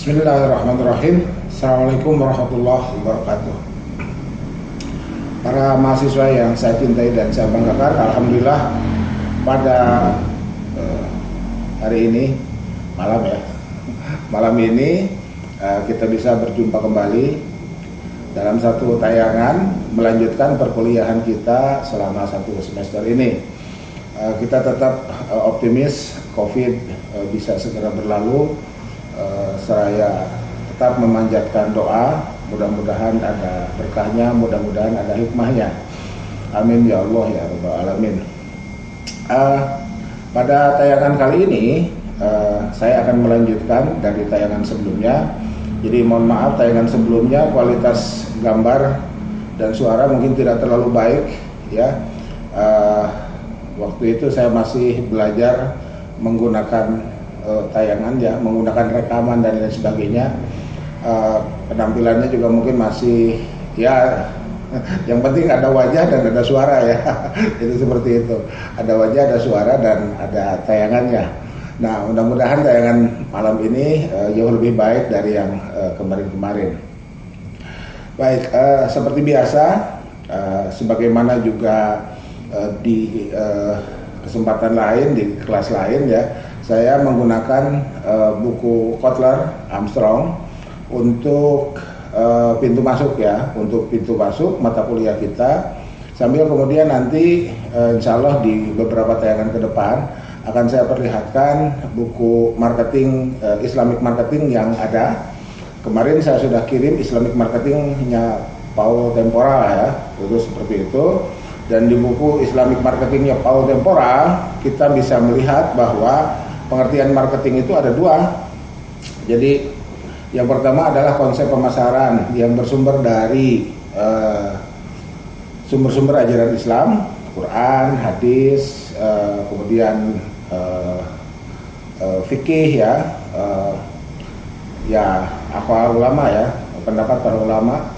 Bismillahirrahmanirrahim. Assalamualaikum warahmatullahi wabarakatuh. Para mahasiswa yang saya cintai dan saya banggakan, alhamdulillah pada hari ini malam ini kita bisa berjumpa kembali dalam satu tayangan melanjutkan perkuliahan kita selama satu semester ini. Kita tetap optimis COVID bisa segera berlalu. Saya tetap memanjatkan doa, mudah-mudahan ada berkahnya, mudah-mudahan ada hikmahnya. Amin ya Allah ya Rabbal Alamin. Pada tayangan kali ini saya akan melanjutkan dari tayangan sebelumnya. Jadi mohon maaf, tayangan sebelumnya kualitas gambar dan suara mungkin tidak terlalu baik ya. Waktu itu saya masih belajar menggunakan tayangan ya, menggunakan rekaman dan lain sebagainya. Penampilannya juga mungkin masih ya, yang penting ada wajah dan ada suara ya. Itu seperti itu, ada wajah, ada suara, dan ada tayangannya. Nah, mudah-mudahan tayangan malam ini jauh lebih baik dari yang kemarin-kemarin. Baik, seperti biasa, sebagaimana juga di kesempatan lain, di kelas lain ya, saya menggunakan buku Kotler Armstrong untuk pintu masuk ya, untuk pintu masuk mata kuliah kita. Sambil kemudian nanti insya Allah di beberapa tayangan ke depan akan saya perlihatkan buku marketing, Islamic marketing yang ada. Kemarin saya sudah kirim Islamic marketingnya Paul Temporal ya, itu seperti itu. Dan di buku Islamic marketingnya Paul Temporal kita bisa melihat bahwa pengertian marketing itu ada dua. Jadi yang pertama adalah konsep pemasaran yang bersumber dari sumber-sumber ajaran Islam, Quran, hadis, kemudian fikih ya, ya aqwal ulama ya, pendapat para ulama,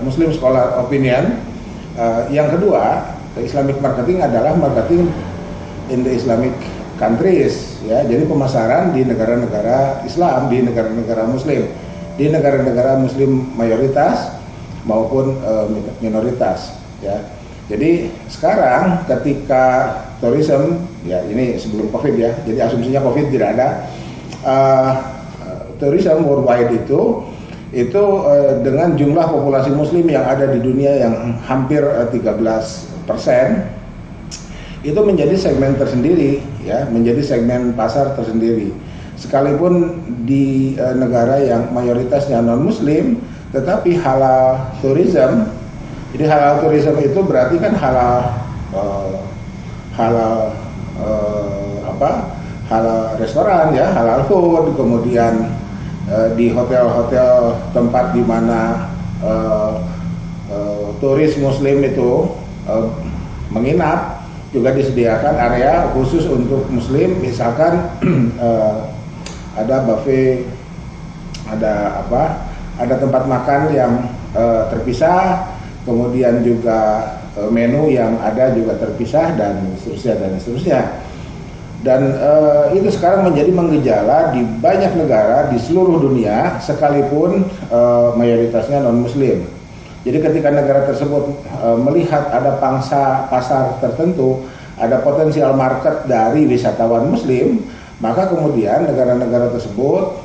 Muslim scholar opinion. Yang kedua, Islamic marketing adalah marketing in the Islamic countries ya, jadi pemasaran di negara-negara Islam, di negara-negara Muslim, di negara-negara Muslim mayoritas maupun minoritas ya. Jadi sekarang ketika tourism ya, ini sebelum COVID ya, jadi asumsinya COVID tidak ada, tourism worldwide itu dengan jumlah populasi muslim yang ada di dunia yang hampir 13%, itu menjadi segmen tersendiri ya, menjadi segmen pasar tersendiri. Sekalipun di negara yang mayoritasnya non muslim, tetapi halal tourism. Jadi halal tourism itu berarti kan halal restoran ya, halal food, kemudian di hotel-hotel tempat di mana turis muslim itu menginap juga disediakan area khusus untuk muslim, misalkan ada buffet, ada tempat makan yang terpisah, kemudian juga menu yang ada juga terpisah, dan seterusnya. Dan itu sekarang menjadi menggejala di banyak negara di seluruh dunia, sekalipun mayoritasnya non muslim. Jadi ketika negara tersebut melihat ada pangsa pasar tertentu, ada potensial market dari wisatawan muslim, maka kemudian negara-negara tersebut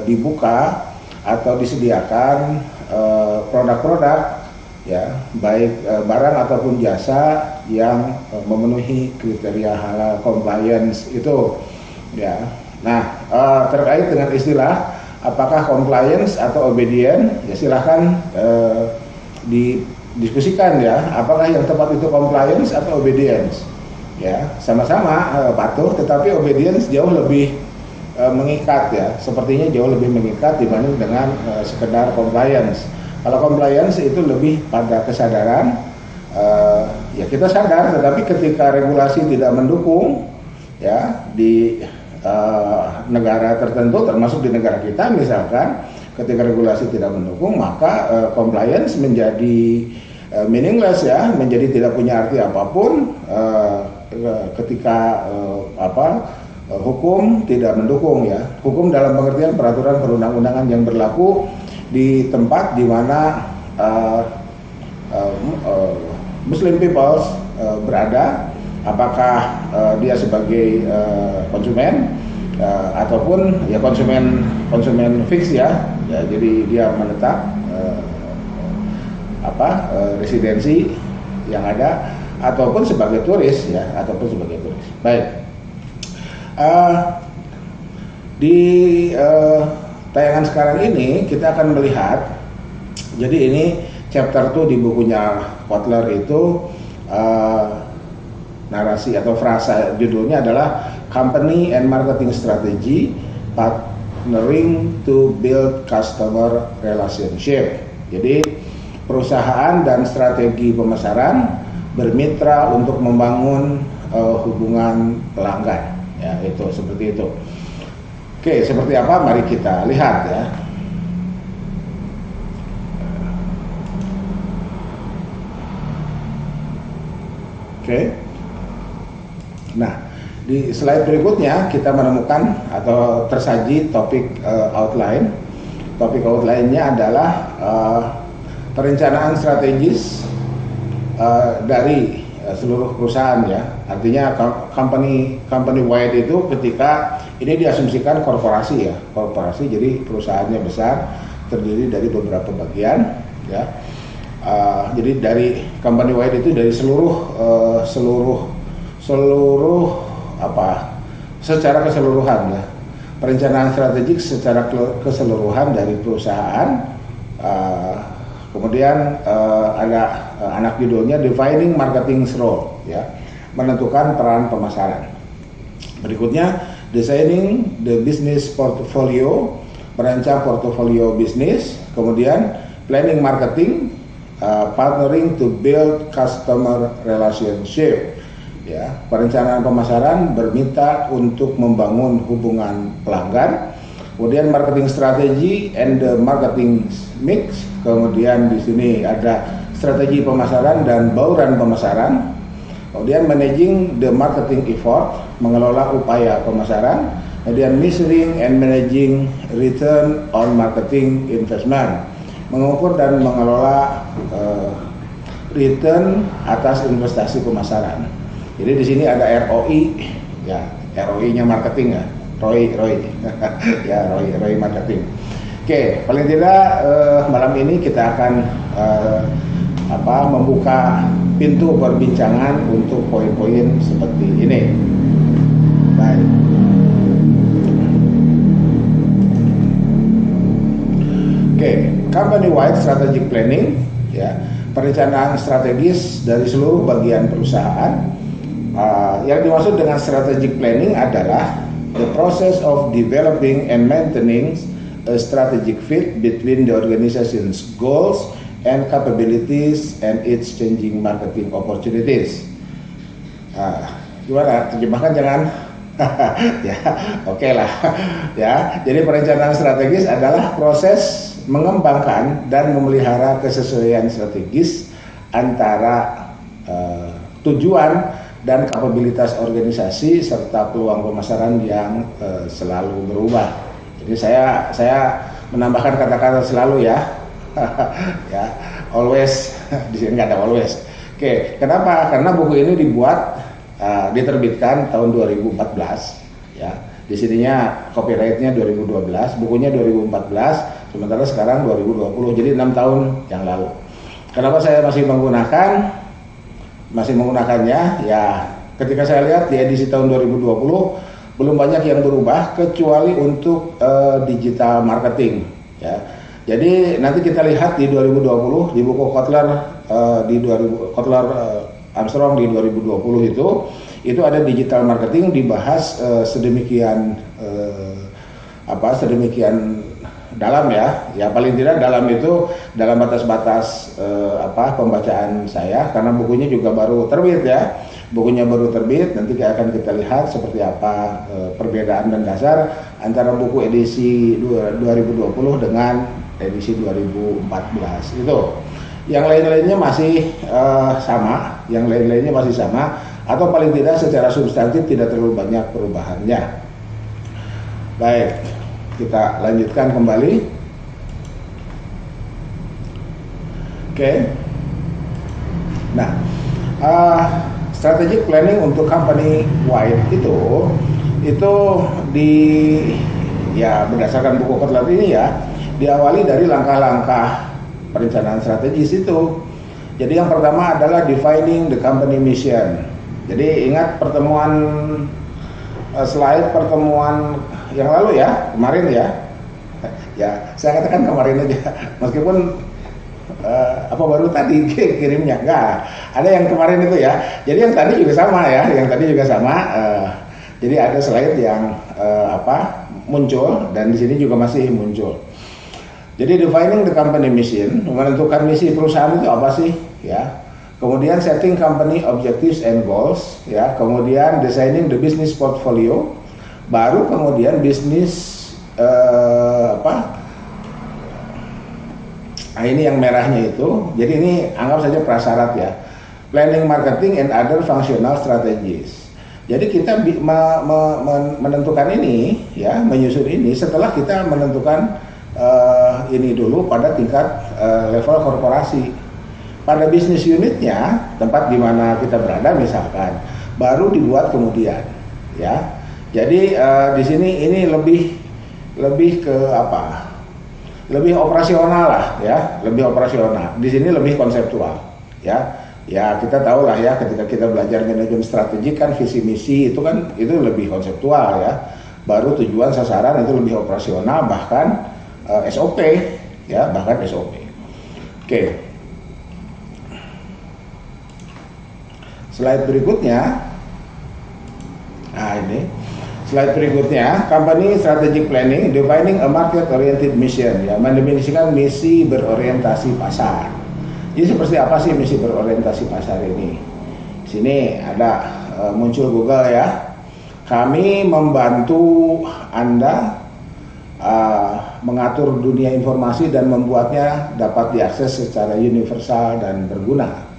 dibuka atau disediakan produk-produk ya, baik barang ataupun jasa yang memenuhi kriteria halal compliance itu ya. Nah, terkait dengan istilah apakah compliance atau obedient, ya silahkan didiskusikan ya, apakah yang tepat itu compliance atau obedience ya. Sama-sama patuh, tetapi obedience jauh lebih mengikat ya, sepertinya jauh lebih mengikat dibanding dengan sekedar compliance. Kalau compliance itu lebih pada kesadaran, ya kita sadar, tetapi ketika regulasi tidak mendukung ya di negara tertentu, termasuk di negara kita misalkan, ketika regulasi tidak mendukung, maka compliance menjadi meaningless ya, menjadi tidak punya arti apapun ketika Hukum tidak mendukung ya. Hukum dalam pengertian peraturan perundang-undangan yang berlaku di tempat di mana Muslim peoples berada, apakah dia sebagai konsumen ataupun ya konsumen fix ya, jadi dia menetap residensi yang ada, ataupun sebagai turis ya, Baik, di tayangan sekarang ini kita akan melihat, jadi ini chapter 2 di bukunya Kotler itu narasi atau frasa judulnya adalah Company and Marketing Strategy Partnering to Build Customer Relationship. Jadi perusahaan dan strategi pemasaran bermitra untuk membangun hubungan pelanggan ya, itu seperti itu. Oke, seperti apa? Mari kita lihat ya. Oke. Nah, di slide berikutnya kita menemukan atau tersaji topik outline. Topik outline-nya adalah perencanaan strategis dari seluruh perusahaan ya. Artinya company wide itu ketika ini diasumsikan korporasi ya. Korporasi, jadi perusahaannya besar, terdiri dari beberapa bagian ya. Jadi dari company wide itu dari secara keseluruhan ya, perencanaan strategik secara keseluruhan dari perusahaan. Kemudian ada anak judulnya Defining Marketing Role ya, menentukan peran pemasaran. Berikutnya Designing the Business Portfolio, merancang portofolio bisnis. Kemudian Planning Marketing, Partnering to Build Customer Relationship ya, perencanaan pemasaran bermitra untuk membangun hubungan pelanggan. Kemudian marketing strategi and the marketing mix. Kemudian di sini ada strategi pemasaran dan bauran pemasaran. Kemudian managing the marketing effort, mengelola upaya pemasaran. Kemudian measuring and managing return on marketing investment, mengukur dan mengelola return atas investasi pemasaran. Jadi di sini ada ROI, ya ROI-nya marketing ya, ROI ya ROI marketing. Oke, paling tidak malam ini kita akan membuka pintu perbincangan untuk poin-poin seperti ini. Baik. Oke, company-wide strategic planning, ya, perencanaan strategis dari seluruh bagian perusahaan. Yang dimaksud dengan strategic planning adalah the process of developing and maintaining a strategic fit between the organization's goals and capabilities and its changing marketing opportunities. Gimana? Terjemahkan jangan? Ya, oke lah. Ya, jadi perencanaan strategis adalah proses mengembangkan dan memelihara kesesuaian strategis antara tujuan dan kapabilitas organisasi serta peluang pemasaran yang selalu berubah. Jadi saya menambahkan kata-kata selalu ya. Ya, always. Di sini nggak ada always. Oke, kenapa? Karena buku ini diterbitkan tahun 2014 ya. Di sininya copyrightnya 2012, bukunya 2014, sementara sekarang 2020, jadi 6 tahun yang lalu. Kenapa saya masih menggunakannya? Ya, ketika saya lihat di edisi tahun 2020 belum banyak yang berubah kecuali untuk digital marketing ya. Jadi nanti kita lihat di 2020 di buku Kotler Armstrong di 2020 itu ada digital marketing dibahas sedemikian dalam ya. Ya paling tidak dalam itu dalam batas-batas pembacaan saya, karena bukunya juga baru terbit ya. Bukunya baru terbit, nanti akan kita lihat seperti apa perbedaan dan dasar antara buku edisi 2020 dengan edisi 2014 itu. Yang lain-lainnya masih sama, atau paling tidak secara substantif tidak terlalu banyak perubahannya. Baik, kita lanjutkan kembali. Oke. Nah, strategic planning untuk company wide itu berdasarkan buku Kotler ini ya, diawali dari langkah-langkah perencanaan strategis itu. Jadi yang pertama adalah defining the company mission. Jadi ingat slide pertemuan yang lalu ya, kemarin ya. Ya, saya katakan kemarin aja, meskipun baru tadi kirimnya enggak. Ada yang kemarin itu ya. Jadi yang tadi juga sama ya, jadi ada slide yang muncul dan di sini juga masih muncul. Jadi defining the company mission, menentukan misi perusahaan itu apa sih, ya. Kemudian setting company objectives and goals, ya. Kemudian designing the business portfolio, baru kemudian bisnis Nah ini yang merahnya itu, jadi ini anggap saja prasyarat ya. Planning, marketing, and other functional strategies. Jadi kita menentukan ini, ya, menyusun ini setelah kita menentukan ini dulu pada tingkat level korporasi. Pada bisnis unitnya, tempat di mana kita berada misalkan, baru dibuat kemudian, ya. Jadi di sini ini lebih ke apa? Lebih operasional lah ya, lebih operasional. Di sini lebih konseptual, ya. Ya kita tahu lah ya, ketika kita belajar manajemen strategi kan visi misi itu lebih konseptual ya. Baru tujuan sasaran itu lebih operasional, bahkan SOP ya, bahkan SOP. Oke. Slide berikutnya. Nah ini. Slide berikutnya, company strategic planning, defining a market-oriented mission, ya, mendefinisikan misi berorientasi pasar. Jadi seperti apa sih misi berorientasi pasar ini? Di sini ada muncul Google ya. Kami membantu Anda mengatur dunia informasi dan membuatnya dapat diakses secara universal dan berguna.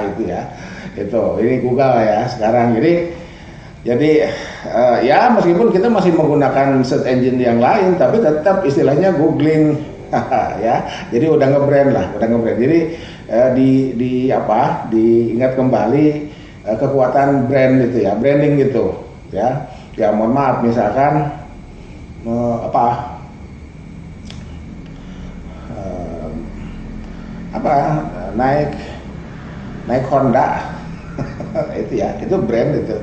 Itu ya. Ini Google ya sekarang. Jadi ya meskipun kita masih menggunakan search engine yang lain, tapi tetap istilahnya googling ya. Jadi udah nge-brand. Jadi diingat kembali kekuatan brand itu ya, branding gitu ya. Ya mohon maaf misalkan naik Honda itu ya, itu brand itu.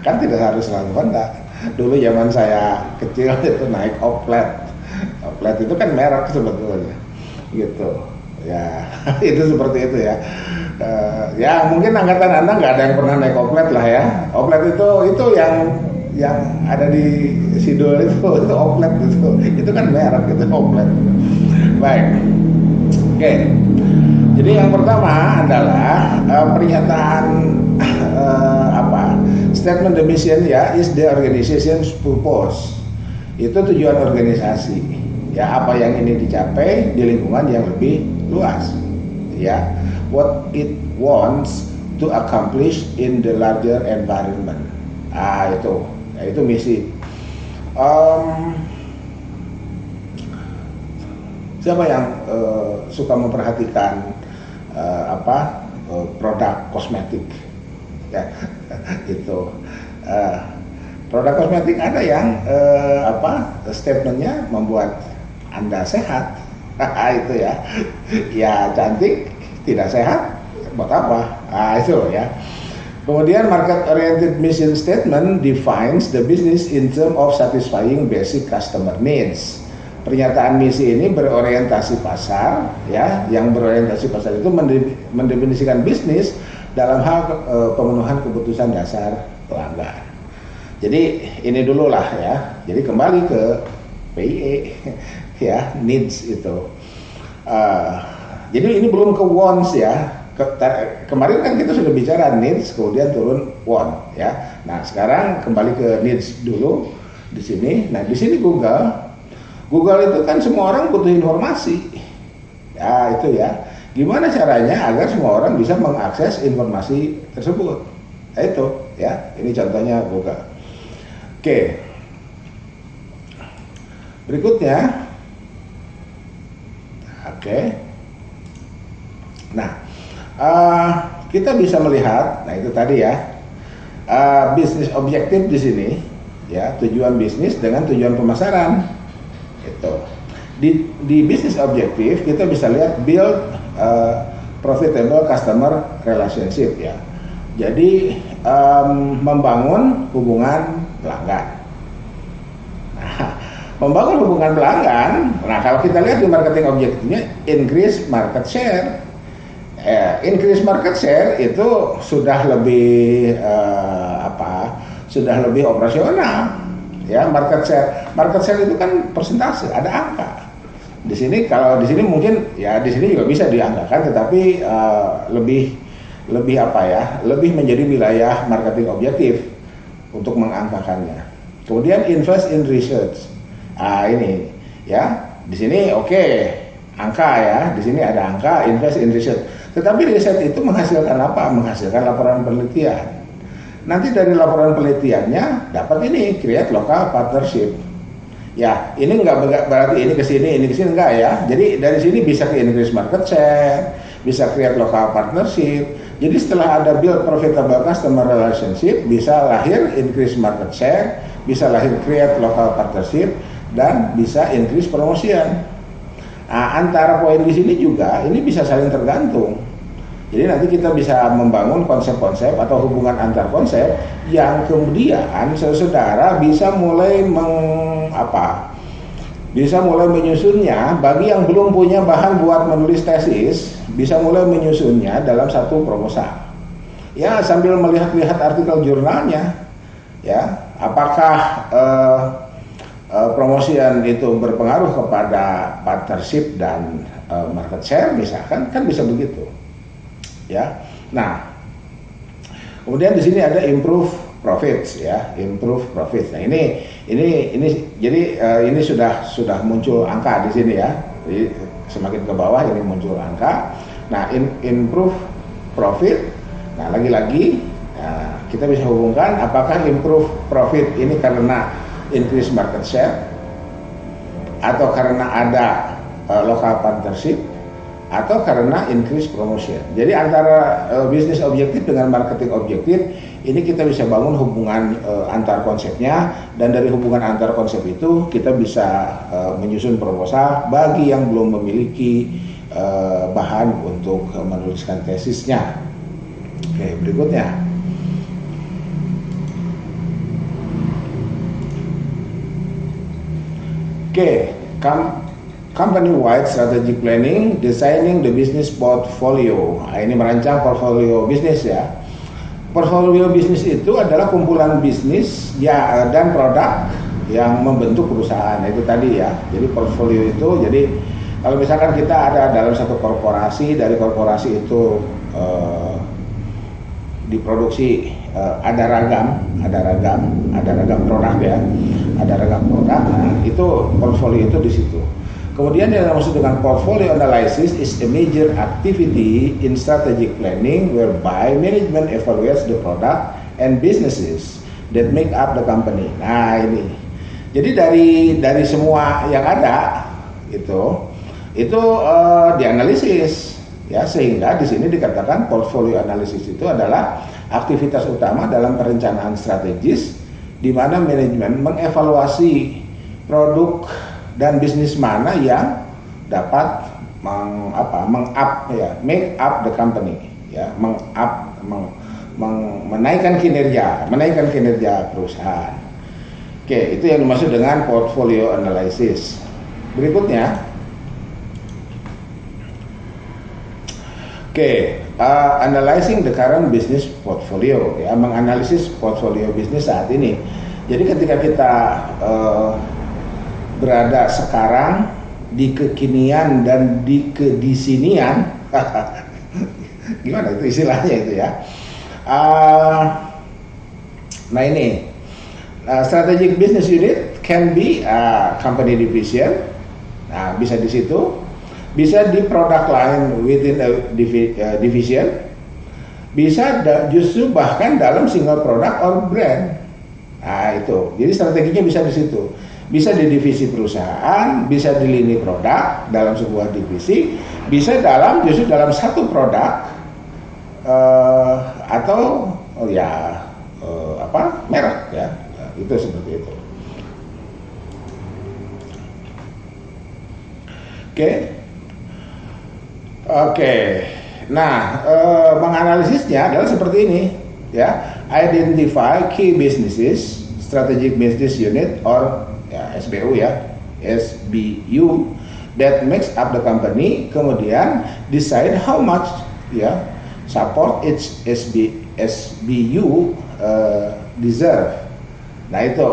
Kan tidak harus selalu Honda. Dulu zaman saya kecil itu naik Oplet itu kan merek sebetulnya gitu ya. Itu seperti itu ya. Ya mungkin angkatan Anda nggak ada yang pernah naik Oplet lah ya. Oplet itu yang ada di Sidul itu Oplet itu kan merek gitu, Oplet. Baik, oke. Jadi yang pertama adalah pernyataan statement the mission ya, is the organization's purpose. Itu tujuan organisasi. Ya, apa yang ini dicapai di lingkungan yang lebih luas. Ya, what it wants to accomplish in the larger environment. Itu misi. Siapa yang suka memperhatikan produk kosmetik ya? Itu produk kosmetik ada yang statementnya membuat Anda sehat. Itu ya. Ya cantik tidak sehat buat apa? Itu ya. Kemudian market oriented mission statement defines the business in terms of satisfying basic customer needs. Pernyataan misi ini berorientasi pasar, ya, yang berorientasi pasar itu mendefinisikan bisnis dalam hal pemenuhan kebutuhan dasar pelanggan. Jadi ini dulu lah ya. Jadi kembali ke PIE, ya, needs itu. Jadi ini belum ke wants ya. Kemarin kan kita sudah bicara needs, kemudian turun want, ya. Nah sekarang kembali ke needs dulu di sini. Nah di sini Google itu kan semua orang butuh informasi, ya itu ya. Gimana caranya agar semua orang bisa mengakses informasi tersebut? Nah, itu ya, ini contohnya Google. Oke. Berikutnya. Oke. Nah, kita bisa melihat, nah itu tadi ya, bisnis objektif di sini, ya, tujuan bisnis dengan tujuan pemasaran. Itu di bisnis objektif kita bisa lihat build profitable customer relationship ya. Jadi membangun hubungan pelanggan. Nah, membangun hubungan pelanggan. Nah, kalau kita lihat di marketing objektifnya, increase market share. Increase market share itu sudah lebih sudah lebih operasional. Ya, market share itu kan persentase, ada angka. Di sini kalau di sini mungkin ya di sini juga bisa diangkakan, tetapi lebih lebih menjadi wilayah marketing objektif untuk mengangkakannya. Kemudian invest in research. Ini ya, di sini angka ya, di sini ada angka invest in research. Tetapi riset itu menghasilkan apa? Menghasilkan laporan penelitian. Nanti dari laporan penelitiannya dapat ini create local partnership. Ya, ini enggak berarti ini ke sini enggak ya. Jadi dari sini bisa ke increase market share, bisa create local partnership. Jadi setelah ada build profitable customer relationship, bisa lahir increase market share, bisa lahir create local partnership, dan bisa increase promotion. Antara poin di sini juga ini bisa saling tergantung. Jadi nanti kita bisa membangun konsep-konsep atau hubungan antar konsep yang kemudian saudara bisa mulai bisa mulai menyusunnya. Bagi yang belum punya bahan buat menulis tesis, bisa mulai menyusunnya dalam satu proposal. Ya, sambil melihat-lihat artikel jurnalnya, ya, apakah promosian itu berpengaruh kepada partnership dan market share, misalkan, kan bisa begitu. Ya, nah, kemudian di sini ada improve profits ya, improve profits. Nah ini jadi ini sudah muncul angka di sini ya. Jadi semakin ke bawah ini muncul angka. Nah, improve profit. Nah, lagi-lagi kita bisa hubungkan apakah improve profit ini karena increase market share atau karena ada local partnership atau karena increase promotion. Jadi antara bisnis objektif dengan marketing objektif ini kita bisa bangun hubungan antar konsepnya, dan dari hubungan antar konsep itu kita bisa menyusun proposal bagi yang belum memiliki bahan untuk menuliskan tesisnya. Oke, berikutnya. Oke, company-wide strategic planning, designing the business portfolio. Nah, ini merancang portfolio bisnis ya. Portfolio bisnis itu adalah kumpulan bisnis ya dan produk yang membentuk perusahaan. Itu tadi ya. Jadi portfolio itu, jadi kalau misalkan kita ada dalam satu korporasi, dari korporasi itu diproduksi ada ragam produk ya, ada ragam produk. Nah, itu portfolio itu di situ. Kemudian yang dimaksud dengan portfolio analysis is a major activity in strategic planning whereby management evaluates the product and businesses that make up the company. Nah, ini. Jadi dari semua yang ada itu dianalisis ya, sehingga di sini dikatakan portfolio analysis itu adalah aktivitas utama dalam perencanaan strategis di mana manajemen mengevaluasi produk dan bisnis mana yang dapat make up the company ya, menaikkan kinerja perusahaan. Oke, itu yang dimaksud dengan portfolio analysis. Berikutnya, analyzing the current business portfolio ya, menganalisis portfolio bisnis saat ini. Jadi ketika kita berada sekarang di kekinian dan di kedisinian, gimana itu istilahnya itu ya? Nah ini strategic business unit can be company division. Nah, bisa di situ, bisa di product line within a division, bisa justru bahkan dalam single product or brand. Nah itu, jadi strateginya bisa di situ. Bisa di divisi perusahaan, bisa di lini produk dalam sebuah divisi, bisa justru dalam satu produk atau merek ya. Itu seperti itu. Oke. Nah, menganalisisnya adalah seperti ini, ya. Identify key businesses, strategic business unit or SBU ya, SBU that makes up the company. Kemudian decide how much support each SBU deserve. Nah itu,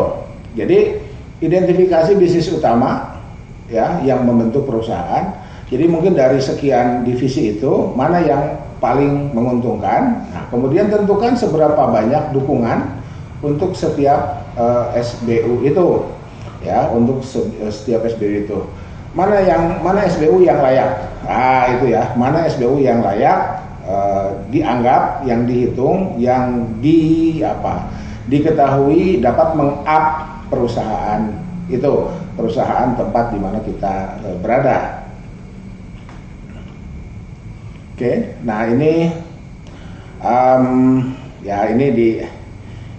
jadi identifikasi bisnis utama ya yang membentuk perusahaan. Jadi mungkin dari sekian divisi itu mana yang paling menguntungkan. Nah, kemudian tentukan seberapa banyak dukungan untuk setiap SBU itu, ya, untuk setiap SBU itu. Mana SBU yang layak? Nah, itu ya, mana SBU yang layak dianggap, yang dihitung, yang diketahui dapat meng-up perusahaan itu, perusahaan tempat di mana kita berada. Oke, nah ini ini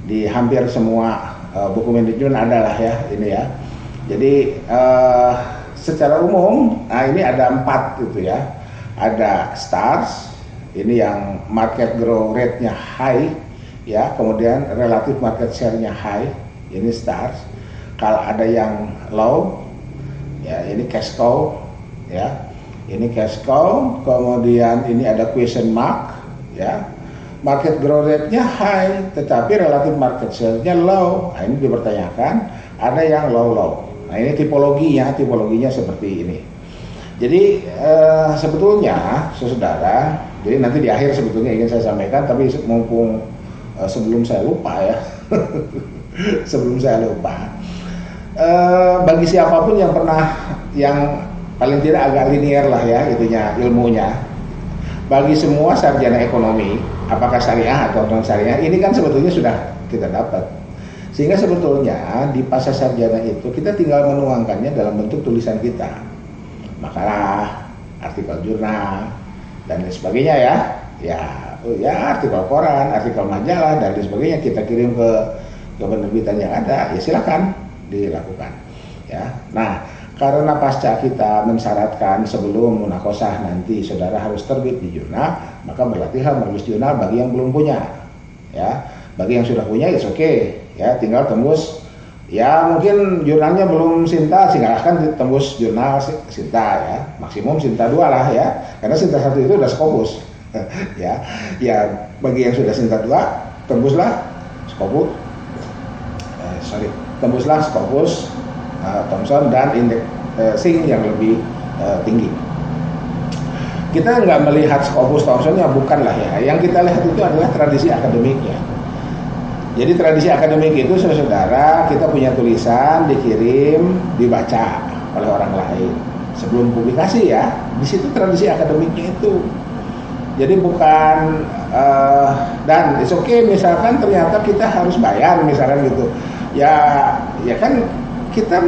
di hampir semua buku manajemen ada lah ya ini ya. Jadi secara umum, nah ini ada 4 gitu ya. Ada stars, ini yang market growth rate-nya high ya, kemudian relative market share-nya high, ini stars. Kalau ada yang low, ya ini cash cow ya. Ini cash cow, kemudian ini ada question mark, ya. Market growth rate-nya high, tetapi relative market share-nya low. Nah, ini dipertanyakan, ada yang low. Nah, ini tipologinya seperti ini. Jadi sebetulnya, saudara, jadi nanti di akhir sebetulnya ingin saya sampaikan, tapi mumpung sebelum saya lupa ya, bagi siapapun yang paling tidak agak linear lah ya itunya ilmunya, bagi semua sarjana ekonomi apakah syariah atau non syariah ini kan sebetulnya sudah kita dapat, sehingga sebetulnya di pasca sarjana itu kita tinggal menuangkannya dalam bentuk tulisan kita, makalah, artikel jurnal dan lain sebagainya ya artikel koran, artikel majalah dan lain sebagainya, kita kirim ke penerbitan yang ada, ya silakan dilakukan ya. Nah, karena pasca kita mensyaratkan sebelum munakosah nanti saudara harus terbit di jurnal, maka berlatihlah menulis jurnal bagi yang belum punya, ya. Bagi yang sudah punya, it's okay, ya. Tinggal tembus, ya mungkin jurnalnya belum Sinta, silahkan tembus jurnal Sinta, ya. Maksimum Sinta 2 lah, ya. Karena Sinta 1 itu udah Scopus, ya. Bagi yang sudah Sinta 2, tembuslah Scopus, tembuslah Scopus, Thomson dan indeks Sing yang lebih tinggi. Kita nggak melihat Scopus Thomsonnya, bukan lah ya. Yang kita lihat itu adalah tradisi akademiknya. Jadi tradisi akademik itu saudara, kita punya tulisan, dikirim, dibaca oleh orang lain sebelum publikasi ya. Di situ tradisi akademiknya itu. Jadi bukan dan it's okay misalkan ternyata kita harus bayar misalkan gitu. Ya kan kita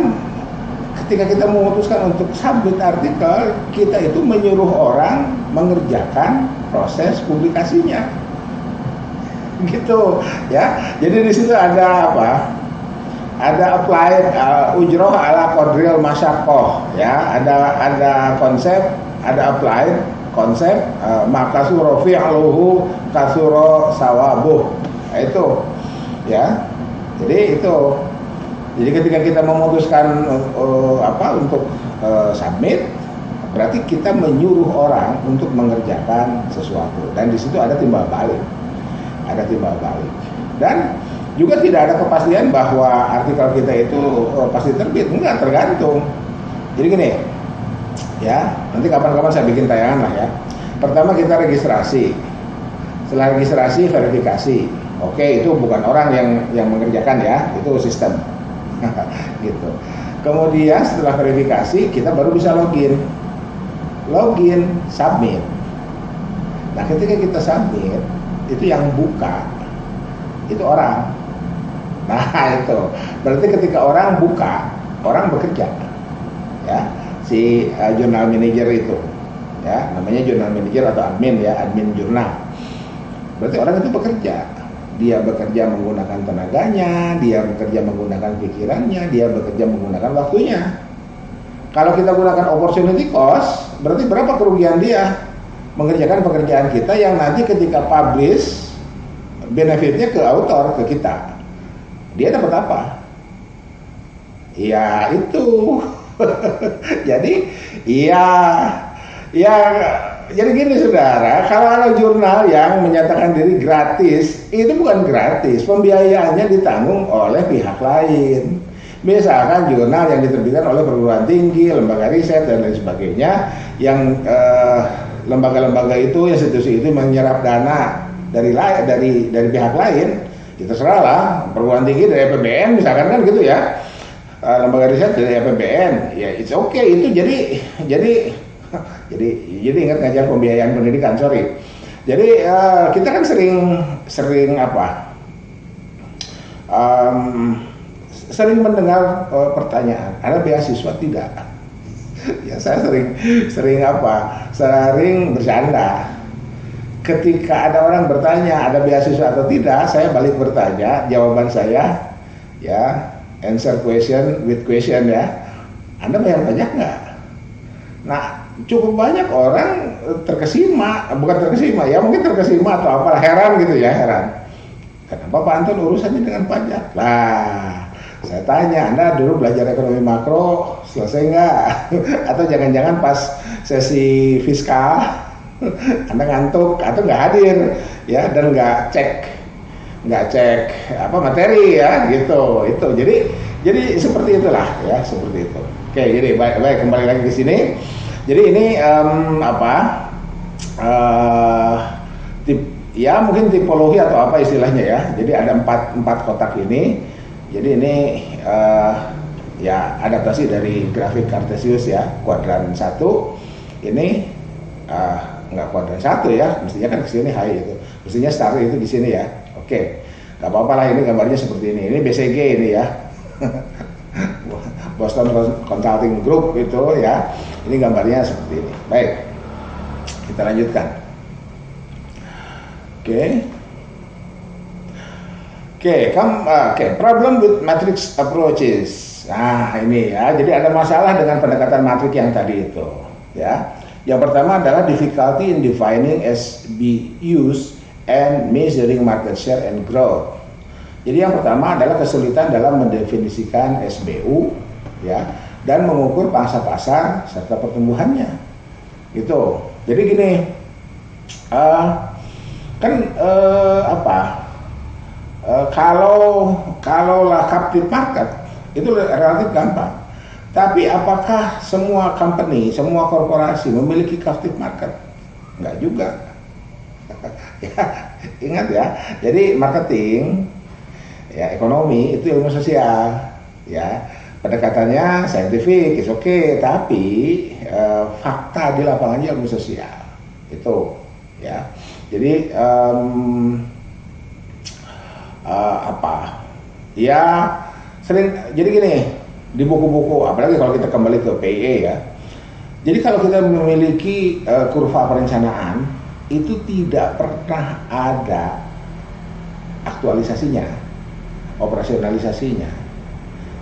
ketika kita memutuskan untuk submit artikel, kita itu menyuruh orang mengerjakan proses publikasinya, gitu ya. Jadi di situ ada apa? Ada applied ujroh ala qadril masyaqqah ya. Ada konsep, ada applied konsep makasuro fi'luhu kasuro sawabuh. Nah, itu ya. Jadi itu. Jadi ketika kita memutuskan untuk submit, berarti kita menyuruh orang untuk mengerjakan sesuatu, dan di situ ada timbal balik, dan juga tidak ada kepastian bahwa artikel kita itu pasti terbit, enggak, tergantung. Jadi gini, ya nanti kapan-kapan saya bikin tayangan lah ya. Pertama kita registrasi, setelah registrasi verifikasi. Oke, itu bukan orang yang mengerjakan ya, itu sistem. Gitu. Kemudian setelah verifikasi kita baru bisa login, submit. Nah ketika kita submit, itu yang buka itu orang. Nah itu berarti ketika orang buka, orang bekerja, ya si jurnal manager itu, ya namanya jurnal manager atau admin ya, admin jurnal. Berarti orang itu bekerja, dia bekerja menggunakan tenaganya, dia bekerja menggunakan pikirannya, dia bekerja menggunakan waktunya. Kalau kita gunakan opportunity cost, berarti berapa kerugian dia mengerjakan pekerjaan kita yang nanti ketika publish benefitnya ke author, ke kita. Dia dapat apa? Ya itu. Jadi jadi gini saudara, kalau ada jurnal yang menyatakan diri gratis, itu bukan gratis, pembiayaannya ditanggung oleh pihak lain. Misalkan jurnal yang diterbitkan oleh perguruan tinggi, lembaga riset dan lain sebagainya, yang lembaga-lembaga itu, institusi itu menyerap dana dari pihak lain, itu terserah lah. Perguruan tinggi dari APBN misalkan kan gitu ya, lembaga riset dari APBN, ya it's okay. Itu jadi ingat ngajar pembiayaan pendidikan, sorry. Jadi kita kan sering sering mendengar pertanyaan, ada beasiswa tidak? Ya saya sering bercanda. Ketika ada orang bertanya ada beasiswa atau tidak, saya balik bertanya, jawaban saya ya answer question with question ya. Anda bayar pajak nggak? Nah, cukup banyak orang bukan terkesima ya, mungkin terkesima atau apalah, heran gitu ya, heran. Kenapa Pak Anton urusannya dengan pajak? Lah, saya tanya, Anda dulu belajar ekonomi makro selesai nggak? Atau jangan-jangan pas sesi fiskal Anda ngantuk atau nggak hadir ya, dan nggak cek materi ya gitu. Itu jadi seperti itulah ya, seperti itu. Oke, jadi baik kembali lagi ke sini. Jadi ini ya mungkin tipologi atau apa istilahnya ya. Jadi ada empat kotak ini. Jadi ini ya adaptasi dari grafik Cartesius ya, kuadran 1. Ini nggak kuadran 1 ya, mestinya kan ke sini high itu. Mestinya star itu di sini ya. Oke. Nggak apa-apa lah, ini gambarnya seperti ini. Ini BCG ini ya. Boston Consulting Group itu ya. Ini gambarnya seperti ini. Baik, kita lanjutkan. Problem with matrix approaches. Nah ini ya, jadi ada masalah dengan pendekatan matrik yang tadi itu. Ya, yang pertama adalah difficulty in defining SBUs and measuring market share and growth. Jadi yang pertama adalah kesulitan dalam mendefinisikan SBU, ya, dan mengukur pangsa pasar serta pertumbuhannya. Gitu. Jadi gini, kalau lah captive market itu relatif gampang. Tapi apakah semua company, semua korporasi memiliki captive market? Enggak juga. Ya, ingat ya. Jadi marketing, ya ekonomi itu ilmu sosial, ya. Pendekatannya saintifik, is okay, tapi fakta di lapangannya ilmu sosial. Itu, ya. Jadi ya sering jadi gini di buku-buku, apalagi kalau kita kembali ke PIE ya. Jadi kalau kita memiliki kurva perencanaan itu tidak pernah ada aktualisasinya, operasionalisasinya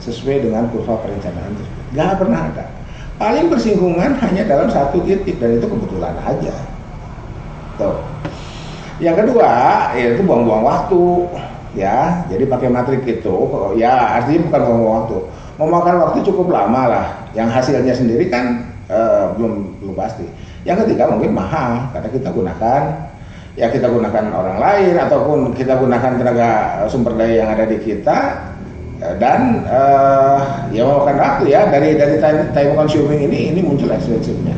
sesuai dengan kurva perencanaan tersebut. Nggak pernah ada. Paling bersinggungan hanya dalam satu titik, dan itu kebetulan aja. Tuh. Yang kedua, yaitu buang-buang waktu, ya. Jadi pakai matrik itu, ya artinya bukan buang-buang waktu, memakan waktu cukup lama lah. Yang hasilnya sendiri kan belum pasti. Yang ketiga mungkin mahal, karena kita gunakan orang lain ataupun kita gunakan tenaga sumber daya yang ada di kita, dan ya memakan waktu ya. Dari time consuming ini muncul expensive-nya.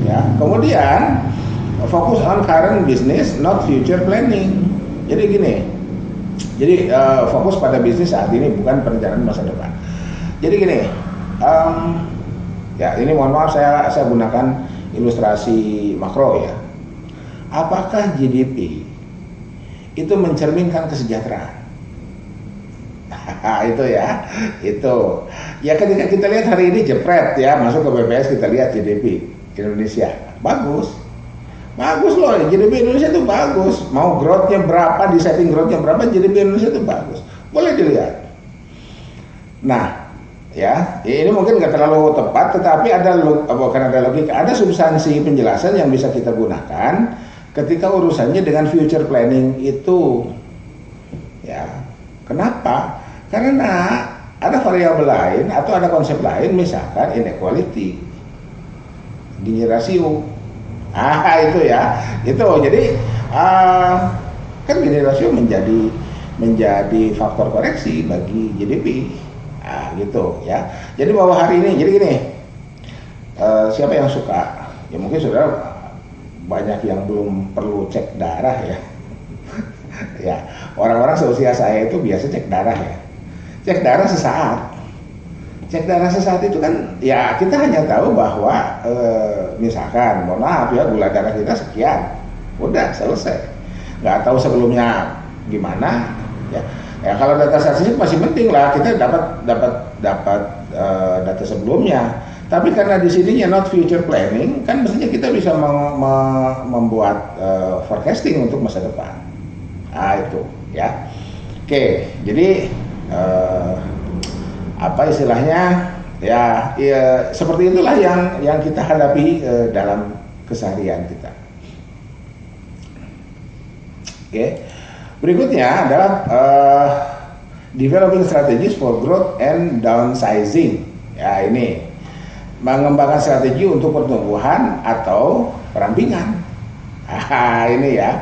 Ya, kemudian fokus on current business, not future planning. Jadi gini, fokus pada bisnis saat ini, bukan perencanaan masa depan. Jadi gini, ya ini mohon maaf saya gunakan ilustrasi makro ya. apakah GDP itu mencerminkan kesejahteraan? Itu ya, itu. Ya ketika kita lihat hari ini jepret ya, masuk ke BPS kita lihat GDP Indonesia, bagus. Bagus loh, GDP Indonesia itu bagus. Mau growth-nya berapa, di setting growth-nya berapa, GDP Indonesia itu bagus. Boleh dilihat. Nah, ya, ini mungkin nggak terlalu tepat, tetapi bukan ada logika, ada substansi penjelasan yang bisa kita gunakan ketika urusannya dengan future planning itu. Ya, kenapa? Karena ada variabel lain atau ada konsep lain, misalkan inequality, Gini rasio. Itu ya, itu. Jadi kan Gini rasio menjadi faktor koreksi bagi GDP. Gitu ya. Jadi bahwa hari ini, jadi gini, siapa yang suka? Ya mungkin saudara banyak yang belum perlu cek darah ya. Ya, orang-orang seusia saya itu biasa cek darah ya. Cek darah sesaat. Cek darah sesaat itu kan, ya kita hanya tahu bahwa misalkan, mohon maaf ya, gula darah kita sekian, udah selesai. Nggak tahu sebelumnya gimana, ya. Ya kalau data statistik masih penting lah, kita dapat data sebelumnya. Tapi karena di sininya not future planning, kan mestinya kita bisa membuat forecasting untuk masa depan. Itu ya. Oke, jadi apa istilahnya? Ya seperti itulah yang kita hadapi dalam keseharian kita. Oke. Berikutnya adalah developing strategies for growth and downsizing. Ya, ini mengembangkan strategi untuk pertumbuhan atau perampingan. Ini ya.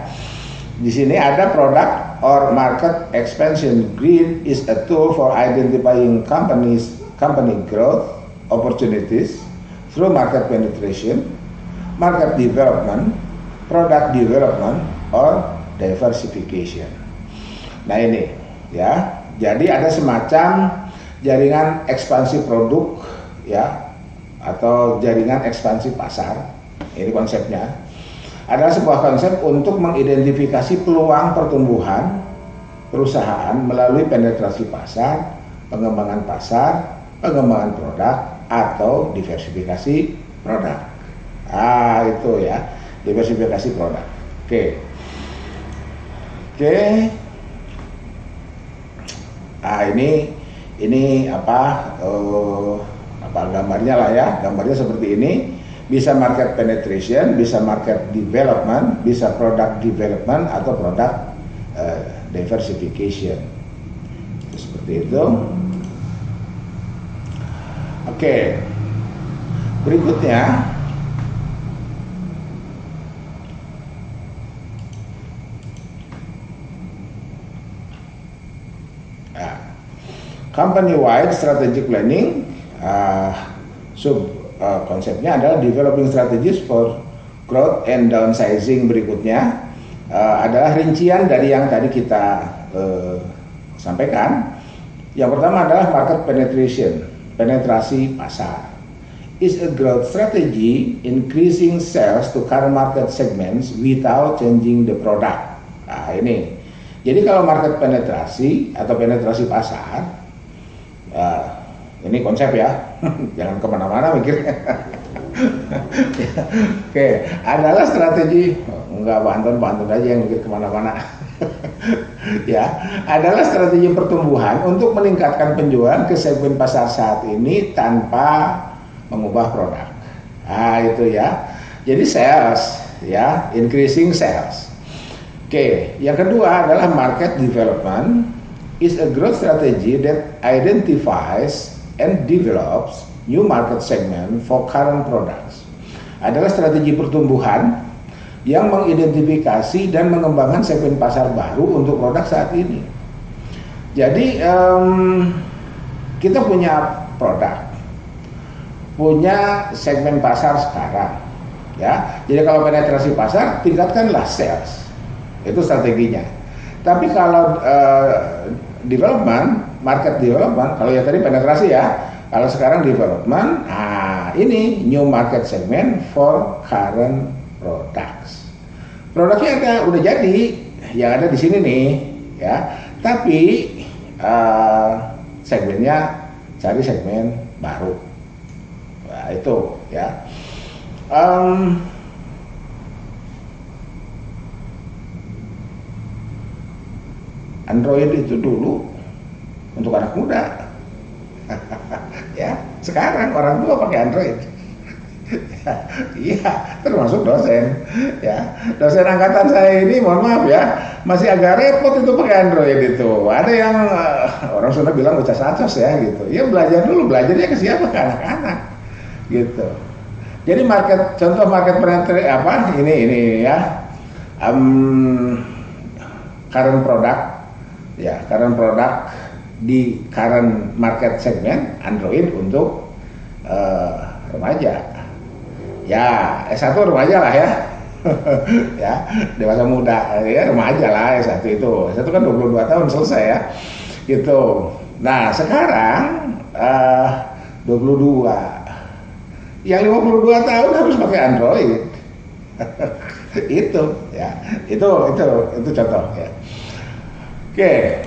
Di sini ada product or market expansion. Grid is a tool for identifying company growth opportunities through market penetration, market development, product development, or diversification. Nah ini ya, jadi ada semacam jaringan ekspansi produk ya, atau jaringan ekspansi pasar. Ini konsepnya adalah sebuah konsep untuk mengidentifikasi peluang pertumbuhan perusahaan melalui penetrasi pasar, pengembangan pasar, pengembangan produk, atau diversifikasi produk. Itu ya, diversifikasi produk. Oke. Ini apa gambarnya lah ya. Gambarnya seperti ini. Bisa market penetration, bisa market development, bisa product development, atau product diversification. Seperti itu. Oke. Berikutnya company-wide strategic planning, konsepnya adalah developing strategies for growth and downsizing. Berikutnya adalah rincian dari yang tadi kita sampaikan. Yang pertama adalah market penetration, penetrasi pasar. Is a growth strategy increasing sales to current market segments without changing the product. Ini. Jadi kalau market penetrasi atau penetrasi pasar, ini konsep ya, jangan kemana-mana mikirnya. Oke, adalah strategi, enggak Pak Anton aja yang mikir kemana-mana. Ya, adalah strategi pertumbuhan untuk meningkatkan penjualan ke segmen pasar saat ini tanpa mengubah produk. Itu ya. Jadi sales, ya, increasing sales. Oke, yang kedua adalah market development. Is a growth strategy that identifies and develops new market segment for current products. Adalah strategi pertumbuhan yang mengidentifikasi dan mengembangkan segmen pasar baru untuk produk saat ini. Jadi kita punya produk, punya segmen pasar sekarang, ya. Jadi kalau penetrasi pasar, tingkatkanlah sales, itu strateginya. Tapi kalau development, market development, kalau yang tadi penetrasi ya, kalau sekarang development, ini new market segment for current products. Produknya ada, udah jadi, yang ada di sini nih, ya. Tapi segmennya cari segmen baru. Nah, itu ya. Android itu dulu untuk anak muda. Ya, sekarang orang tua pakai Android. Iya, termasuk dosen. Ya, dosen angkatan saya ini, mohon maaf ya, masih agak repot itu pakai Android itu. Ada yang orang Sunda bilang ucas-acos ya gitu. Ya belajar dulu, belajarnya ke siapa? Ke anak-anak, gitu. Jadi contoh market penetrasi apa? Ini ya, current product, ya current product di current market segment Android untuk remaja. Ya, S1 remaja lah ya. Ya, dewasa muda, ya remaja lah S1 itu. S1 kan 22 tahun selesai ya. Gitu. Nah, sekarang 22. Yang 52 tahun harus pakai Android. Itu ya. Itu contoh ya. Oke.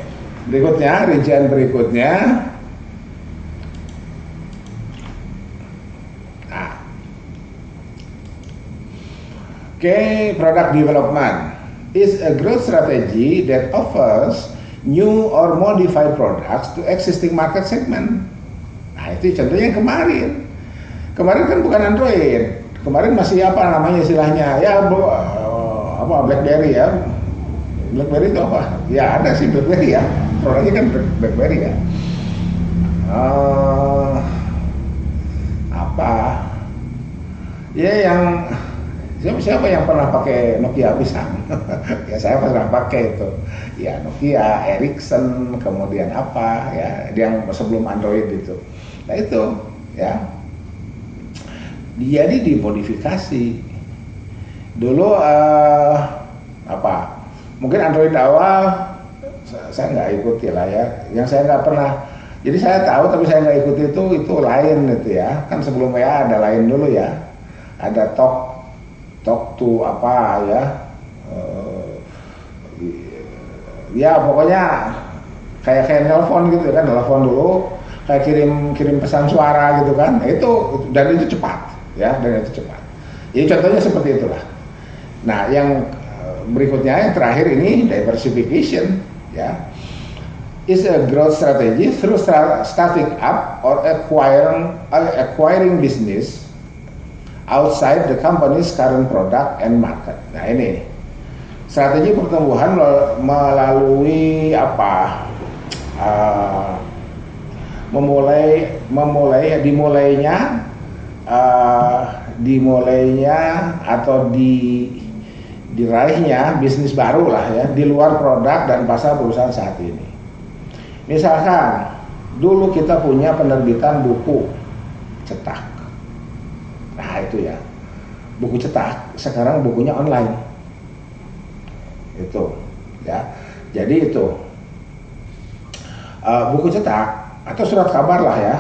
Berikutnya, rincian berikutnya. Product development is a growth strategy that offers new or modified products to existing market segment. Nah, itu contohnya yang kemarin. Kemarin kan bukan Android. Kemarin masih apa namanya istilahnya? Ya, BlackBerry ya. BlackBerry itu apa? Ya ada sih BlackBerry ya. Produknya kan BlackBerry ya. Apa? Ya yang siapa yang pernah pakai Nokia Pisang? Ya saya pernah pakai itu. Ya Nokia, Ericsson, kemudian apa ya yang sebelum Android itu. Nah itu ya. Jadi dimodifikasi. Dulu mungkin Android awal saya nggak ikuti lah ya. Yang saya nggak pernah. Jadi saya tahu tapi saya nggak ikuti itu lain itu ya. Kan sebelum ya ada lain dulu ya. Ada Talk to apa ya, ya pokoknya kayak nelpon gitu kan, nelpon dulu kayak kirim pesan suara gitu kan, itu dan itu cepat ya, dan itu cepat. Jadi contohnya seperti itulah. Nah yang berikutnya yang terakhir ini diversification ya, is a growth strategy through starting up or acquiring business outside the company's current product and market. Nah ini strategi pertumbuhan melalui apa? Dimulainya atau diraihnya bisnis baru lah ya di luar produk dan pasar perusahaan saat ini. Misalkan dulu kita punya penerbitan buku cetak. Nah itu ya, buku cetak, sekarang bukunya online. Itu ya, jadi itu buku cetak atau surat kabar lah ya.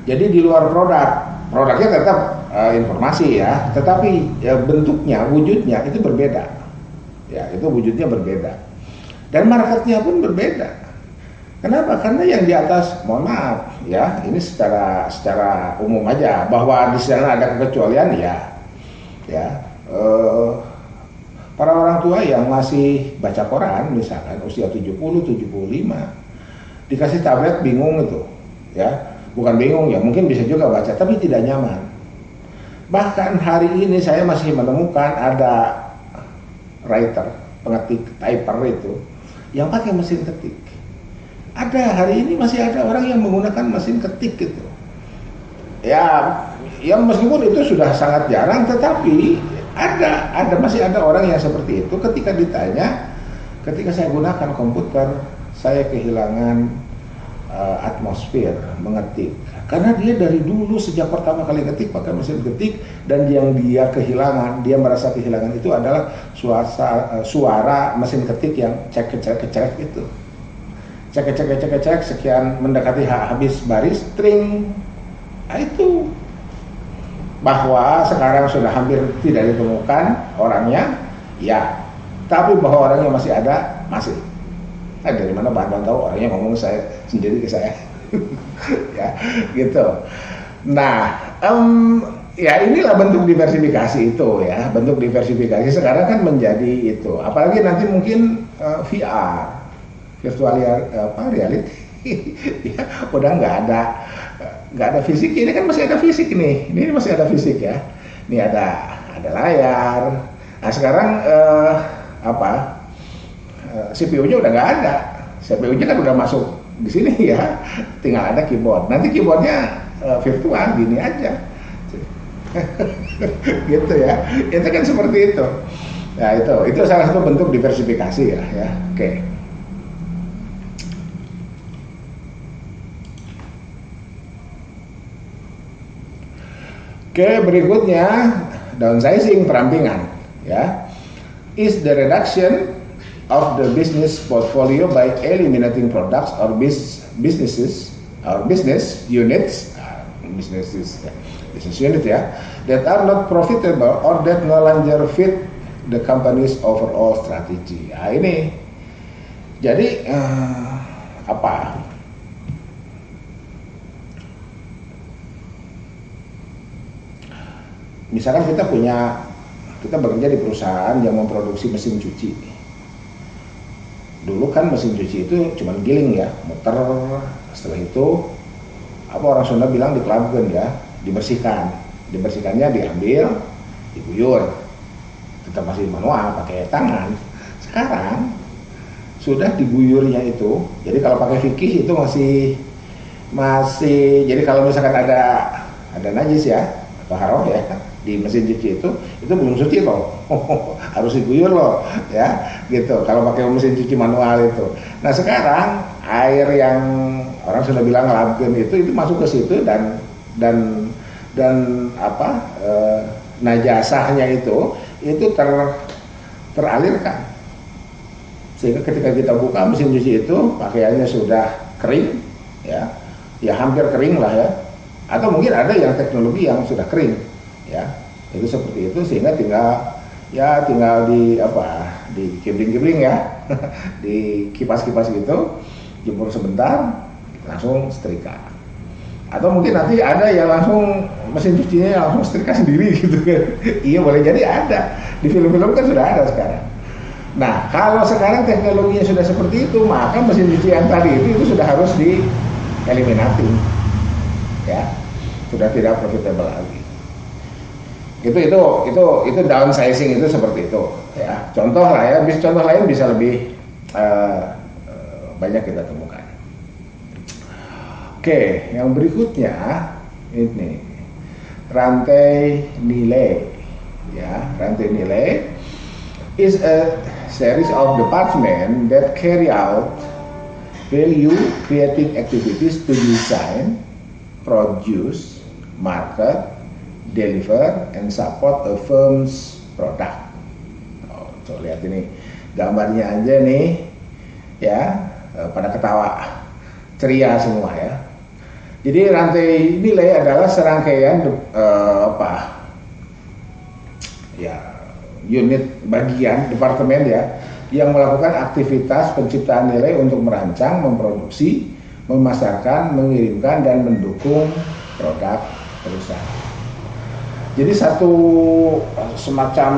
Jadi di luar produknya tetap informasi ya, tetapi ya, bentuknya, wujudnya itu berbeda. Ya, itu wujudnya berbeda. Dan marketnya pun berbeda. Kenapa? Karena yang di atas, mohon maaf ya, ini secara umum aja bahwa di sana ada kekecualian ya. Para orang tua yang masih baca koran misalkan usia 70, 75 dikasih tablet bingung itu ya, bukan bingung ya, mungkin bisa juga baca tapi tidak nyaman. Bahkan hari ini saya masih menemukan ada writer, pengetik, typer itu yang pakai mesin ketik. Ada, hari ini masih ada orang yang menggunakan mesin ketik gitu. Ya meskipun itu sudah sangat jarang, tetapi masih ada orang yang seperti itu. Ketika ditanya, ketika saya gunakan komputer, saya kehilangan atmosfer mengetik. Karena dia dari dulu sejak pertama kali ketik pakai mesin ketik, dan yang dia merasa kehilangan itu adalah suara mesin ketik yang cek itu. Cek sekian mendekati habis baris, tring. Nah, itu bahwa sekarang sudah hampir tidak ditemukan orangnya, ya. Tapi bahwa orangnya masih ada, masih. Dari mana Bantuan tahu orangnya ngomong saya sendiri ke saya, ya, gitu. Nah, ya inilah bentuk diversifikasi itu ya, bentuk diversifikasi sekarang kan menjadi itu. Apalagi nanti mungkin VR, virtual reality, ya, udah nggak ada fisik. Ini kan masih ada fisik nih, ini masih ada fisik ya. Ini ada layar. Nah sekarang CPU-nya udah nggak ada, CPU-nya kan udah masuk di sini ya, tinggal ada keyboard. Nanti keyboardnya virtual gini aja, gitu ya. Itu kan seperti itu. Nah itu salah satu bentuk diversifikasi ya. Oke. Oke, berikutnya downsizing perampingan ya. Is the reduction of the business portfolio by eliminating products or business units ya that are not profitable or that no longer fit the company's overall strategy. Nah, ini jadi misalkan kita bekerja di perusahaan yang memproduksi mesin cuci. Dulu kan mesin cuci itu cuma giling ya, muter. Setelah itu orang Sunda bilang dikelabkan ya, dibersihkannya diambil, diguyur, tetap masih manual pakai tangan. Sekarang sudah diguyurnya itu, jadi kalau pakai fikih itu masih jadi kalau misalkan ada najis ya atau haram ya di mesin cuci itu belum suci loh. Harus diguyur loh ya gitu kalau pakai mesin cuci manual itu. Nah sekarang air yang orang sudah bilang ngelabgen itu masuk ke situ dan najasahnya itu teralirkan, sehingga ketika kita buka mesin cuci itu pakaiannya sudah kering ya hampir kering lah ya, atau mungkin ada yang teknologi yang sudah kering ya, itu seperti itu, sehingga tinggal di kibling ya di kipas gitu, jemur sebentar langsung setrika. Atau mungkin nanti ada yang langsung mesin cucinya langsung setrika sendiri gitu kan. Iya, boleh jadi ada, di film-film kan sudah ada sekarang. Nah kalau sekarang teknologinya sudah seperti itu, maka mesin cuci yang tadi itu sudah harus dieliminasi ya, sudah tidak profitable lagi. Itu downsizing itu seperti itu ya. Contoh lain bisa lebih banyak kita temukan. Oke, yang berikutnya ini rantai nilai ya. Rantai nilai is a series of departments that carry out value creating activities to design, produce, market, deliver and support a firm's product. Coba lihat ini gambarnya aja nih ya, pada ketawa ceria semua ya. Jadi rantai nilai adalah serangkaian unit bagian departemen ya yang melakukan aktivitas penciptaan nilai untuk merancang, memproduksi, memasarkan, mengirimkan dan mendukung produk perusahaan. Jadi semacam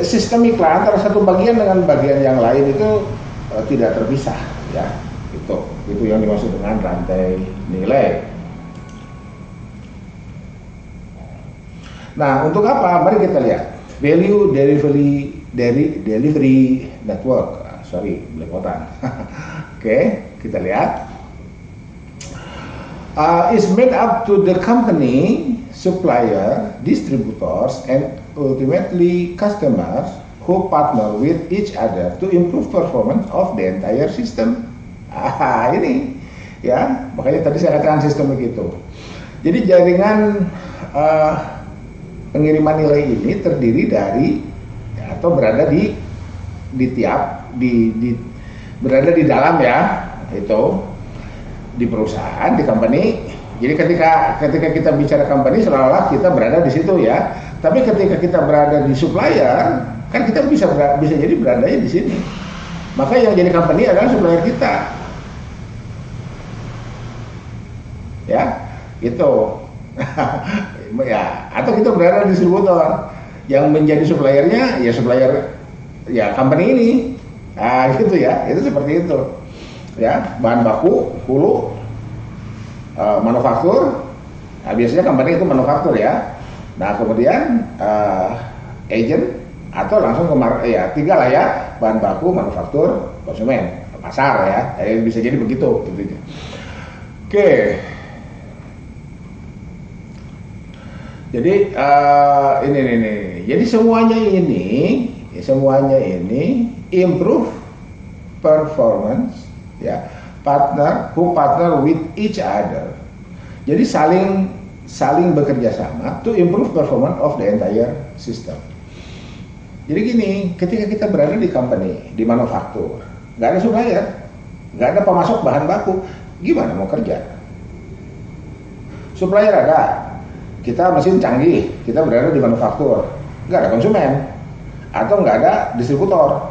sistemik lah, antara satu bagian dengan bagian yang lain itu tidak terpisah ya. Itu yang dimaksud dengan rantai nilai. Nah, untuk apa? Mari kita lihat value delivery network. Belepotan. Oke, kita lihat. Is made up to the company, supplier, distributors, and ultimately customers who partner with each other to improve performance of the entire system. Ini ya, makanya tadi saya katakan sistem begitu. Jadi jaringan pengiriman nilai ini terdiri dari atau berada berada di dalam ya, itu di perusahaan, di company Jadi ketika kita bicara company seolah-olah kita berada di situ ya. Tapi ketika kita berada di supplier, kan kita bisa jadi beradanya di sini. Maka yang jadi company adalah supplier kita. Ya, gitu. Ya, atau kita berada di distributor. Yang menjadi suppliernya ya supplier ya company ini. Nah, gitu ya. Itu seperti itu. Ya, bahan baku, hulu, manufaktur. Nah, biasanya company itu manufaktur ya. Nah, kemudian agent atau langsung ke ya tiga lah ya, bahan baku, manufaktur, konsumen, pasar ya. Jadi bisa jadi begitu tentunya. Oke. Jadi ini. Jadi semuanya ini improve performance ya. Partner with each other. Jadi saling bekerja sama to improve performance of the entire system. Jadi gini, ketika kita berada di company, di manufaktur, nggak ada supplier, nggak ada pemasok bahan baku, gimana mau kerja? Supplier ada, kita mesin canggih, kita berada di manufaktur, nggak ada konsumen, atau nggak ada distributor,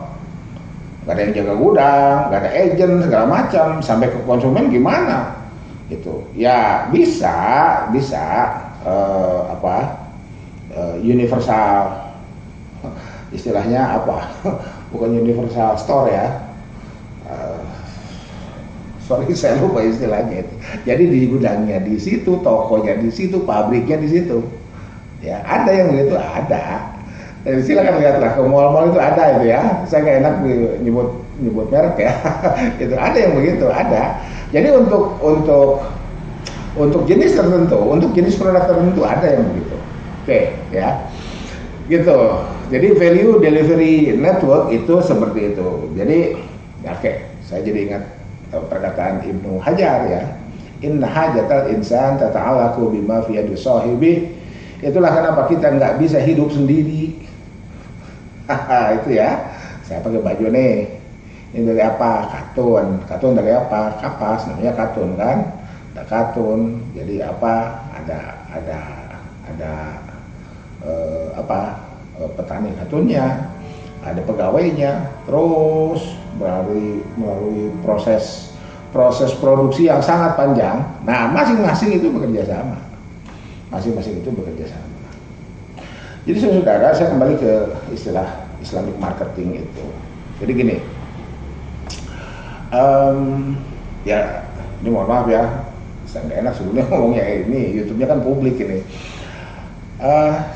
nggak ada yang jaga gudang, nggak ada agent segala macam, sampai ke konsumen gimana? Gitu. Ya bisa universal, istilahnya apa? Bukan universal store ya. Sorry saya lupa istilahnya itu. Jadi di gudangnya di situ, tokonya di situ, pabriknya di situ. Ya ada yang begitu ada. Silakan lihatlah ke mall-mall itu ada itu ya. Saya nggak enak nyebut merek ya. Itu ada yang begitu ada. Jadi untuk jenis tertentu, untuk jenis produk tertentu ada yang begitu. Oke, ya. Gitu. Jadi value delivery network itu seperti itu. Jadi oke, saya jadi ingat perkataan Ibnu Hajar ya. Inna hajatal insan tata'alaku bima fi yadi sahibi. Itulah kenapa kita nggak bisa hidup sendiri. Itu ya. Saya pakai baju nih. Ini dari apa? Katun. Katun dari apa? Kapas, namanya katun kan? Ada katun. Jadi apa? Ada petani katunnya, ada pegawainya. Terus melalui proses produksi yang sangat panjang. Nah, masing-masing itu bekerja sama. Jadi saudara, saya kembali ke istilah Islamic marketing itu. Jadi gini. Ya ini mohon maaf ya, saya nggak enak sebelumnya ngomongnya ini, YouTube-nya kan publik ini.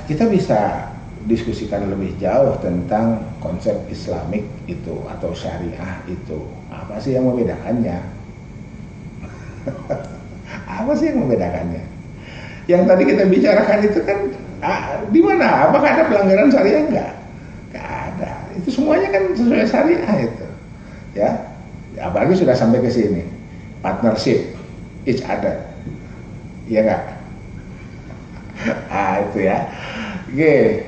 Kita bisa diskusikan lebih jauh tentang konsep Islamik itu atau syariah itu. Apa sih yang membedakannya? Apa sih yang membedakannya? Yang tadi kita bicarakan itu kan di mana? Apakah ada pelanggaran syariah? Enggak ada. Itu semuanya kan sesuai syariah itu, ya. Apalagi sudah sampai ke sini, partnership each other, iya nggak? Itu ya. Oke,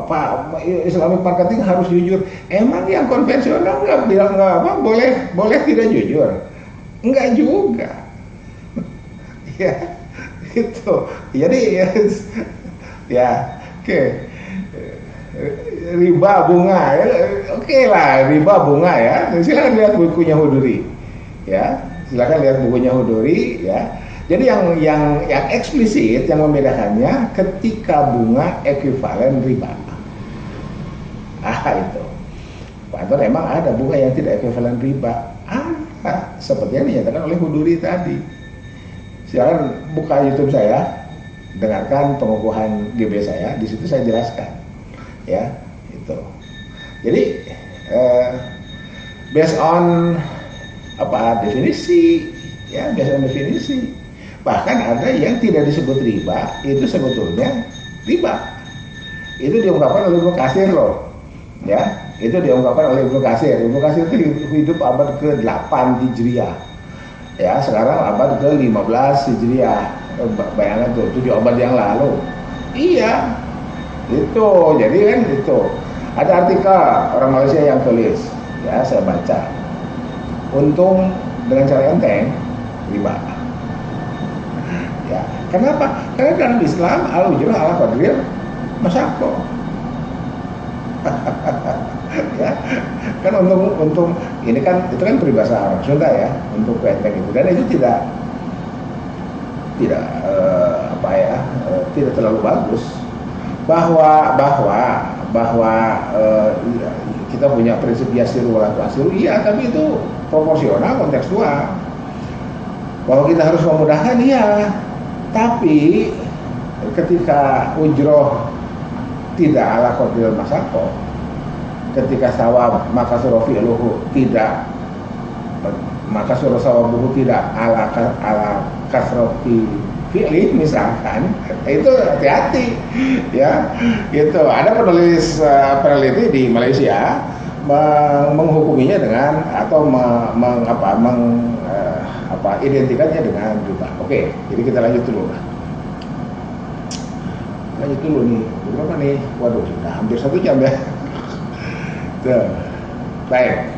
Pak, Islamic marketing harus jujur. Emang yang konvensional nggak bilang nggak apa, boleh tidak jujur? Enggak juga. Ya, itu. Jadi ya, oke. Riba bunga ya, oke lah, riba bunga ya. Silakan lihat bukunya Huduri ya, silakan lihat bukunya Huduri ya. Jadi yang eksplisit yang membedakannya ketika bunga ekuivalen riba. Itu Pak emang ada bunga yang tidak ekuivalen riba, seperti yang dinyatakan oleh Huduri tadi. Silakan buka YouTube saya, dengarkan pengukuhan GB saya, di situ saya jelaskan ya itu. Jadi based on definisi ya, based on definisi. Bahkan ada yang tidak disebut riba, itu sebetulnya riba. Itu diungkapkan oleh Ibnu Katsir loh ya, itu diungkapkan oleh Ibnu Katsir. Ibnu Katsir itu hidup abad ke-8 Hijriah ya, sekarang abad ke-15 Hijriah. Bayangkan tuh 7 abad yang lalu. Iya itu, jadi kan itu ada artikel orang Malaysia yang tulis ya, saya baca, untung dengan cara enteng riba. Kenapa? Karena dalam Islam al-ujrah ala qadril masyaqah. Ya, kan untung ini kan itu kan peribahasa orang Sunda ya, untuk enteng itu, dan itu tidak tidak terlalu bagus. Bahwa kita punya prinsip yasiru wala tu'asiru, iya, tapi itu proporsional, kontekstual. Bahwa kita harus memudahkan, iya, tapi ketika ujroh tidak ala qadril masyaqah, ketika sawab maka suruh fi'luhu tidak, maka suruh sawabuhu tidak ala kasroti fi'li misalkan, itu hati-hati ya. Itu ada penulis peneliti di Malaysia menghukuminya dengan atau identikannya dengan riba. Oke, jadi kita lanjut dulu nih. Berapa nih? Waduh, sudah hampir 1 jam ya. Tuh. Baik.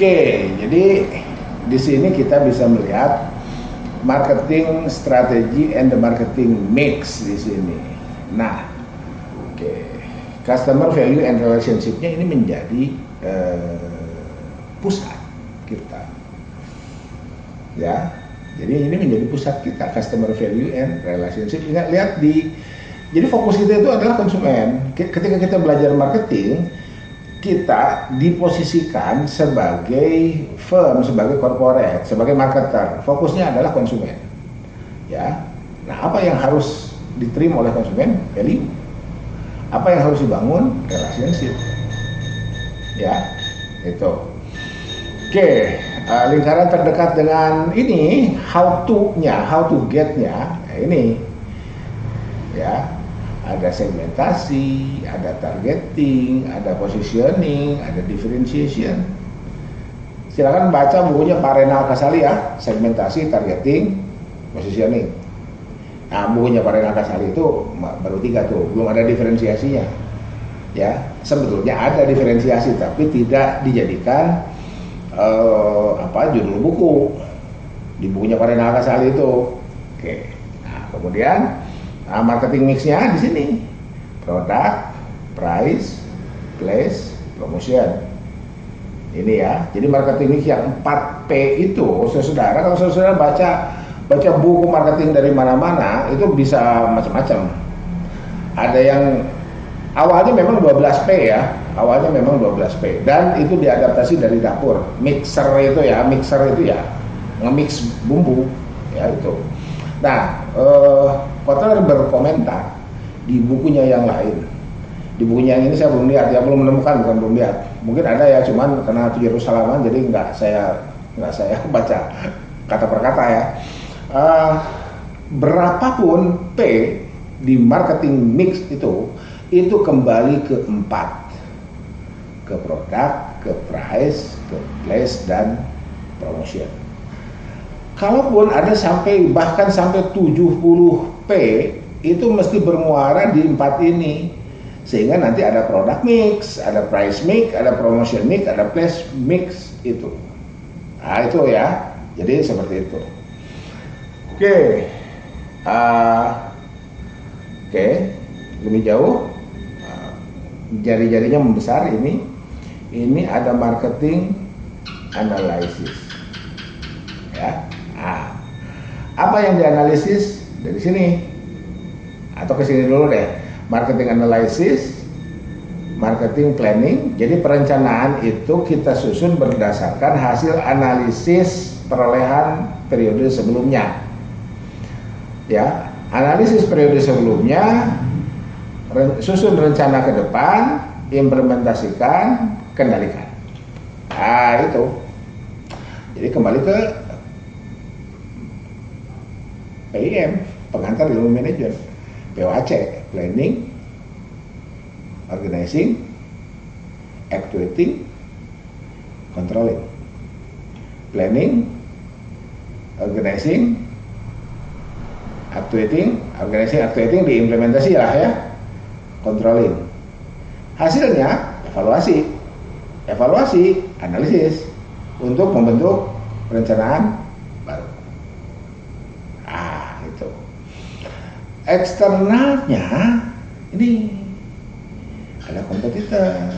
Oke, jadi di sini kita bisa melihat marketing strategi and the marketing mix di sini. Nah, oke, customer value and relationship-nya ini menjadi pusat kita, ya. Jadi ini menjadi pusat kita, customer value and relationship. Ingat, lihat jadi fokus kita itu adalah konsumen. Ketika kita belajar marketing, kita diposisikan sebagai firm, sebagai corporate, sebagai marketer. Fokusnya adalah konsumen. Ya. Nah, apa yang harus diterima oleh konsumen? Value. Apa yang harus dibangun? Relationship. Ya, itu. Oke, lingkaran terdekat dengan ini, how to get-nya, ini. Ya. Ada segmentasi, ada targeting, ada positioning, ada differentiation. Silakan baca bukunya Pak Renal Kasali ya, segmentasi, targeting, positioning. Nah, bukunya Pak Renal Kasali itu baru 3 tuh, belum ada diferensiasinya. Ya, sebetulnya ada diferensiasi tapi tidak dijadikan judul buku di bukunya Pak Renal Kasali itu. Oke. Nah, kemudian marketing mix-nya di sini, produk, price, place, promotion. Ini ya. Jadi marketing mix yang 4P itu, saudara, kalau saudara baca buku marketing dari mana-mana, itu bisa macam-macam. Ada yang awalnya memang 12P ya, dan itu diadaptasi dari dapur. Mixer itu ya, nge-mix bumbu ya itu. Nah, Kotler berkomentar di bukunya yang lain. Di bukunya yang ini saya belum lihat, ya belum menemukan, bukan belum lihat. Mungkin ada ya, cuman karena itu Yerusalem jadi nggak saya baca kata per kata ya. Berapapun P di marketing mix itu kembali ke 4, ke produk, ke price, ke place, dan promotion. Kalaupun ada bahkan sampai 70P, itu mesti bermuara di 4 ini. Sehingga nanti ada product mix, ada price mix, ada promotion mix, ada place mix itu. Nah, itu ya. Jadi seperti itu. Oke. Lebih jauh. Jari-jarinya membesar ini. Ini ada marketing analysis. Ya. Nah, apa yang dianalisis dari sini atau ke sini dulu deh. Marketing analysis, marketing planning. Jadi perencanaan itu kita susun berdasarkan hasil analisis perolehan periode sebelumnya. Ya, analisis periode sebelumnya, susun rencana ke depan, implementasikan, kendalikan. Nah, itu. Jadi kembali ke PIM, pengantar ilmu manajemen. POAC, planning, organizing, actuating, controlling. Planning, organizing, actuating, diimplementasi lah ya. Controlling. Hasilnya evaluasi. evaluasi, analisis untuk membentuk perencanaan baru. Itu. Eksternalnya ini ada kompetitor,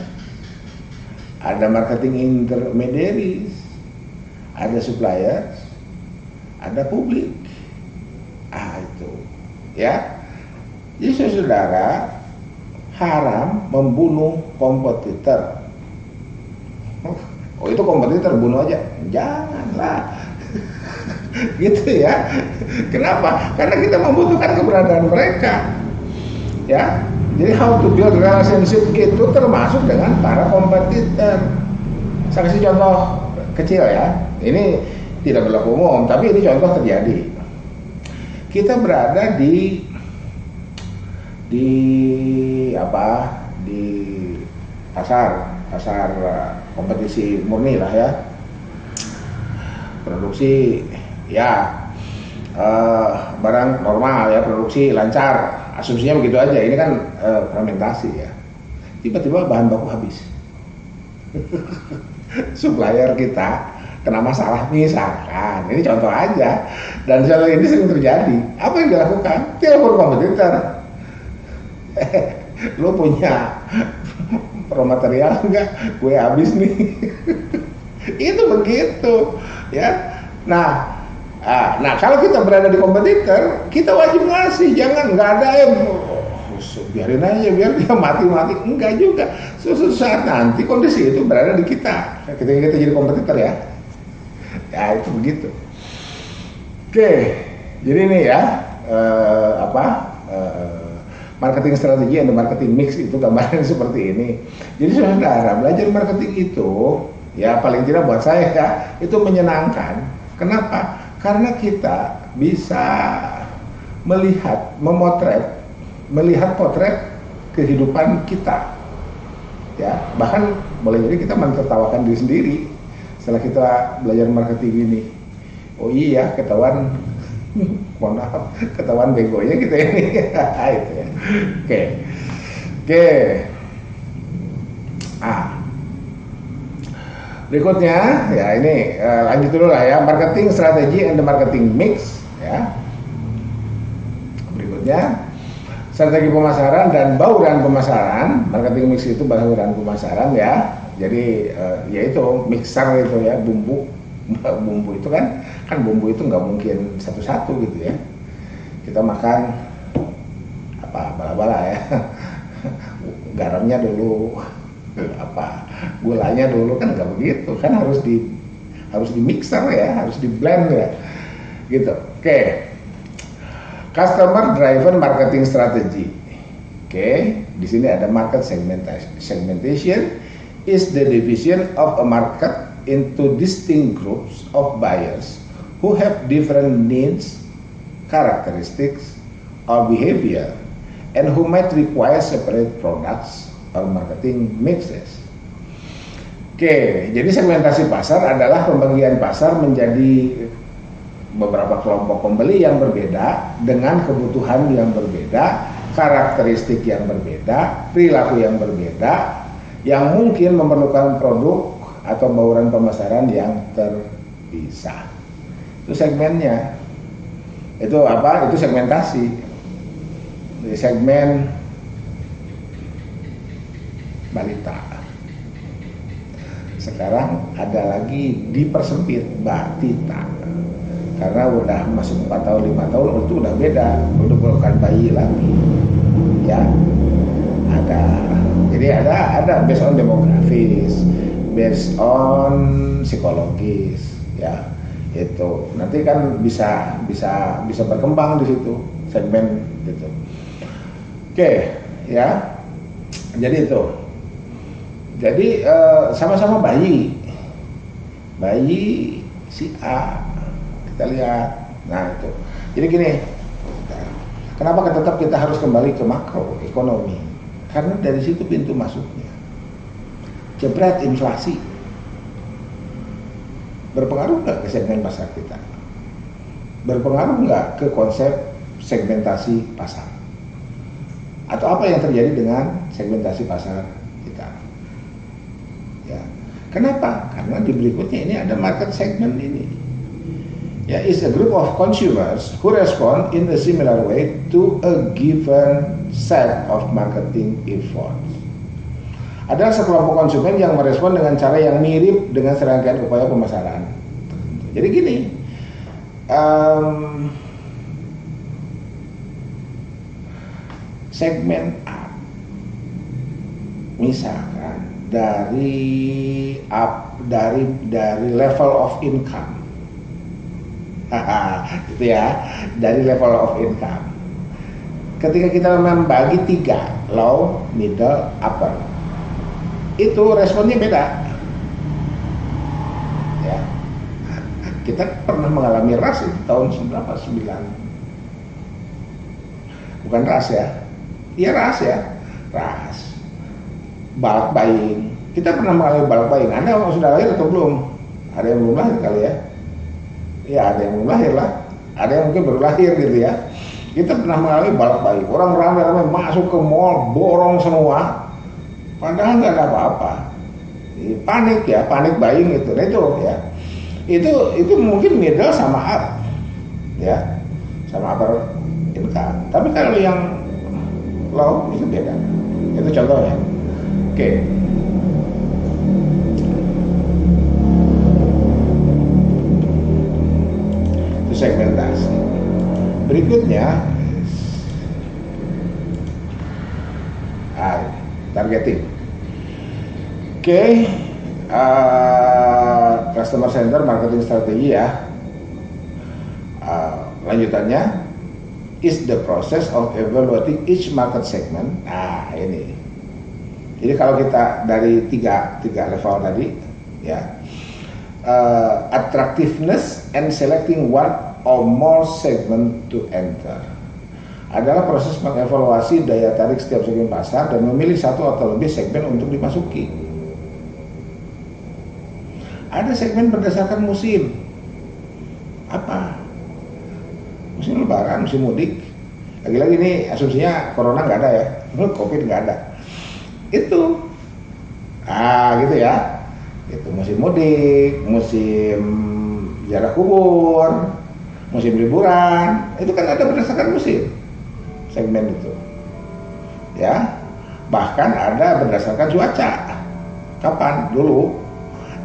ada marketing intermediaries, ada suppliers, ada publik. Itu ya. Jadi saudara, haram membunuh kompetitor. Oh, itu kompetitor, bunuh aja? Janganlah. Gitu ya. Kenapa? Karena kita membutuhkan keberadaan mereka. Ya. Jadi how to build relationship itu termasuk dengan para kompetitor. Saya kasih contoh kecil ya. Ini tidak berlaku umum, tapi ini contoh terjadi. Kita berada di pasar kompetisi murni lah ya, produksi ya barang normal ya, produksi lancar, asumsinya begitu aja. Ini kan fermentasi ya, tiba-tiba bahan baku habis. Supplier kita kena masalah misalkan, ini contoh aja, dan ini sering terjadi. Apa yang dilakukan? Telepon kompetitor. Lu punya pro material enggak? Gue habis nih. Itu begitu ya. Nah kalau kita berada di kompetitor, kita wajib ngasih, jangan nggak ada biarin aja biar dia mati-mati, enggak juga. Suatu saat nanti kondisi itu berada di kita ketika kita jadi kompetitor ya. Ya itu begitu. Oke, jadi ini ya marketing strategi and marketing mix itu gambaran seperti ini. Jadi saudara, belajar marketing itu ya paling tidak buat saya ya itu menyenangkan. Kenapa? Karena kita bisa melihat potret kehidupan kita. Ya, bahkan boleh jadi kita mentertawakan diri sendiri setelah kita belajar marketing ini. Oh iya, ketahuan mohon maaf, ketahuan begonya kita ini. Itu ya. Oke. Berikutnya ya ini lanjut dulu lah ya, marketing strategi and the marketing mix ya. Berikutnya strategi pemasaran dan bauran pemasaran. Marketing mix itu bauran pemasaran ya. Jadi yaitu mixer itu ya, bumbu itu kan bumbu itu nggak mungkin satu-satu gitu ya. Kita makan bala-bala ya. Garamnya dulu, gulanya dulu, kan nggak begitu kan, harus di mixer ya, harus di blend ya gitu. Oke. Customer driven marketing strategy. Oke, di sini ada market segmentation is the division of a market into distinct groups of buyers who have different needs, characteristics, or behavior, and who might require separate products or marketing mixes. Oke, jadi segmentasi pasar adalah pembagian pasar menjadi beberapa kelompok pembeli yang berbeda dengan kebutuhan yang berbeda, karakteristik yang berbeda, perilaku yang berbeda, yang mungkin memerlukan produk atau bauran pemasaran yang terpisah. Itu segmennya. Itu apa? Itu segmentasi. Di segmen balita. Sekarang ada lagi dipersempit, batita. Karena udah masuk 4 tahun, 5 tahun itu udah beda, udah bukan bayi lagi. Ya. Jadi ada based on demografis, based on psikologis ya. Itu nanti kan bisa berkembang di situ segmen gitu. Oke, ya. Jadi itu. Jadi sama-sama bayi si A, kita lihat. Nah itu. Jadi gini, kenapa tetap kita harus kembali ke makro ekonomi? Karena dari situ pintu masuknya. Jebret inflasi. Berpengaruh nggak ke segmen pasar kita? Berpengaruh nggak ke konsep segmentasi pasar? Atau apa yang terjadi dengan segmentasi pasar kita? Ya, Kenapa? Karena di berikutnya ini ada market segment ini. Ya, is a group of consumers who respond in a similar way to a given set of marketing efforts. Adalah sekelompok konsumen yang merespon dengan cara yang mirip dengan serangkaian upaya pemasaran. Jadi gini, segmen A, misalkan dari level of income, gitu ya, dari level of income. Ketika kita membagi 3, low, middle, upper, itu responnya beda. Ya, kita pernah mengalami ras itu tahun 9, bukan ras ya, iya ras ya, ras, bulk buying. Kita pernah mengalami bulk buying. Anda sudah lahir atau belum? Ada yang belum lahir kali ya? Ya ada yang belum lahir lah, ada yang mungkin baru lahir gitu ya. Kita pernah mengalami bulk buying. Orang ramai-ramai masuk ke mall, borong semua, padahal nggak ada apa-apa. Panik ya, panik buying gitu. Nah itu ya, itu mungkin middle sama up, ya, sama upper income. Tapi kalau yang low itu beda. Itu contohnya. Oke. Itu segmentasi. Berikutnya, targeting. Oke, customer center marketing strategi ya. Lanjutannya, is the process of evaluating each market segment. Nah ini. Jadi kalau kita dari tiga level tadi, ya, attractiveness and selecting one or more segment to enter adalah proses mengevaluasi daya tarik setiap segmen pasar dan memilih satu atau lebih segmen untuk dimasuki. Ada segmen berdasarkan musim. Apa? Musim lebaran, musim mudik. Lagi-lagi ini asumsinya corona nggak ada ya, covid nggak ada. Itu, gitu ya. Itu musim mudik, musim ziarah kubur, musim liburan. Itu kan ada berdasarkan musim segmen itu. Ya, bahkan ada berdasarkan cuaca. Kapan? Dulu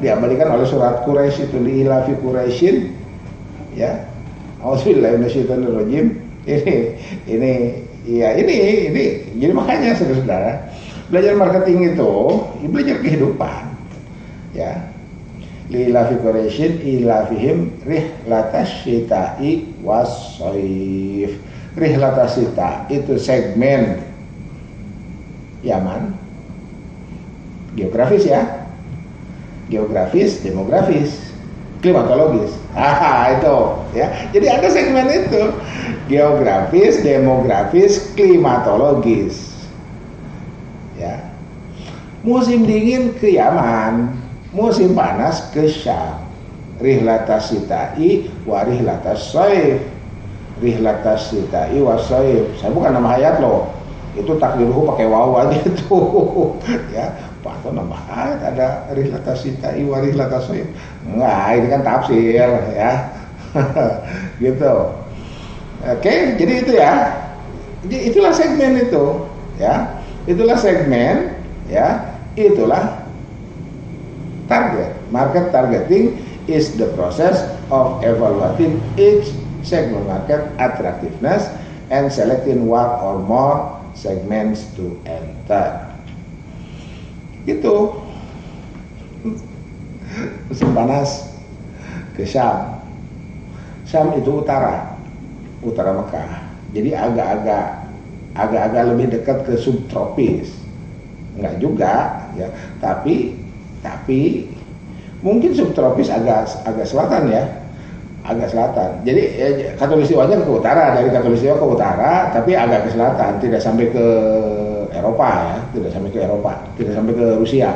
diabadikan oleh surat Quraisy itu, li ilafi Quraisyin, ya. Auzubillahi minasyaitonirrajim. Ini. Jadi makanya saudara-saudara, belajar marketing itu belajar kehidupan, ya. Li ilafi Quraisyin ilafihim rihlatas syita'i was-shaif. Rihlatas syita itu segmen Yaman, geografis ya, geografis, demografis, klimatologis. Itu ya. Jadi ada segmen itu, geografis, demografis, klimatologis. Ya. Musim dingin ke Yaman, musim panas ke Syam. Rihlatas syita'i wa rihlatas shaif. Rihlatas syita'i wa shaif. Saya bukan nama ayat loh. Itu takdiruhu pakai waw aja itu. Ya, atau nama ayat ada rihlatas syita'i wa rihlatas shaif. Enggak, ini kan tafsir ya. Gitu. Oke, jadi itu ya. Jadi itulah segmen itu, ya. Itulah segmen, ya. Itulah target. Market targeting is the process of evaluating each segment market attractiveness and selecting one or more segments to enter. Gitu. Musim panas ke Syam. Syam itu utara Mekah. Jadi agak-agak lebih dekat ke subtropis. Enggak juga, ya. Tapi mungkin subtropis agak selatan ya. Agak selatan. Jadi khatulistiwanya ke utara, dari khatulistiwa ke utara, tapi agak ke selatan, tidak sampai ke Eropa ya, tidak sampai ke Rusia.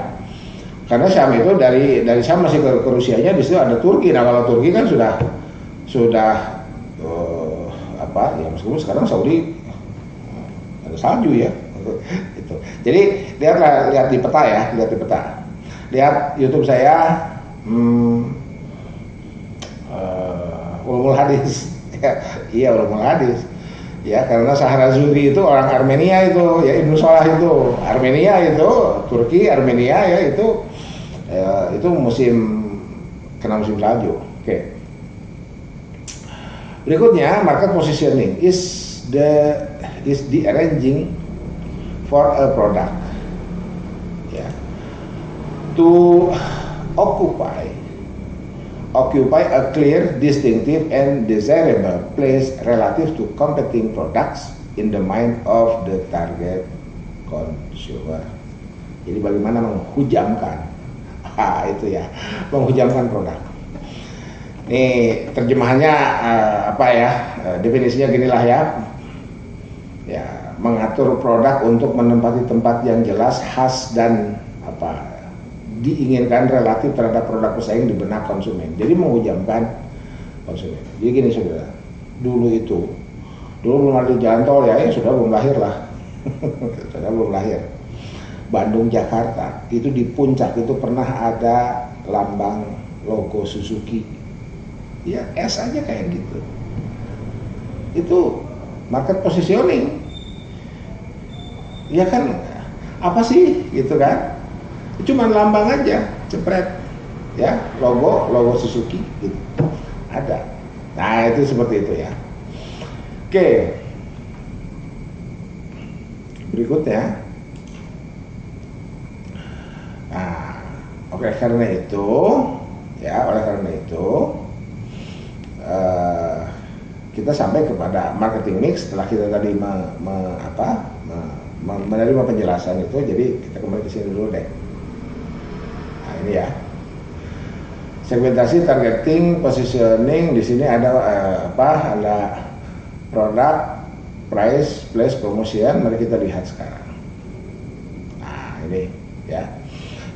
Karena Syam itu dari Syam masih ke Rusianya, di situ ada Turki. Nah kalau Turki kan sudah ya meskipun sekarang Saudi ada salju ya. Itu. Jadi lihat di peta ya, lihat YouTube saya, ulumul hadis. Iya, ulumul hadis. Ya, karena Shahrazuri itu orang Armenia itu, ya Ibnu Salah itu Armenia itu, Turki, Armenia ya itu kena musim salju. Oke. Berikutnya, market positioning is the arranging for a product, ya, to occupy a clear, distinctive, and desirable place relative to competing products in the mind of the target consumer. Jadi bagaimana menghujamkan, itu ya, menghujamkan produk. Ini terjemahannya definisinya ginilah ya. Ya, mengatur produk untuk menempati tempat yang jelas, khas, dan diinginkan relatif terhadap produk pesaing di benak konsumen. Jadi menghujamkan konsumen. Jadi gini saudara, dulu belum ada jalan tol ya, sudah belum lahir lah. Sudah belum lahir. Bandung Jakarta itu di puncak itu pernah ada lambang logo Suzuki. Ya S aja kayak gitu. Itu market positioning. Ya kan, apa sih gitu kan? Cuman lambang aja, cepret, ya logo Suzuki gitu, ada. Nah itu seperti itu ya. Oke, berikutnya, oleh karena itu kita sampai kepada marketing mix. Setelah kita tadi menerima penjelasan itu, jadi kita kembali ke sini dulu deh. Ini ya, segmentasi, targeting, positioning. Di sini ada ada produk, price, place, promotion. Mari kita lihat sekarang. Nah ini ya,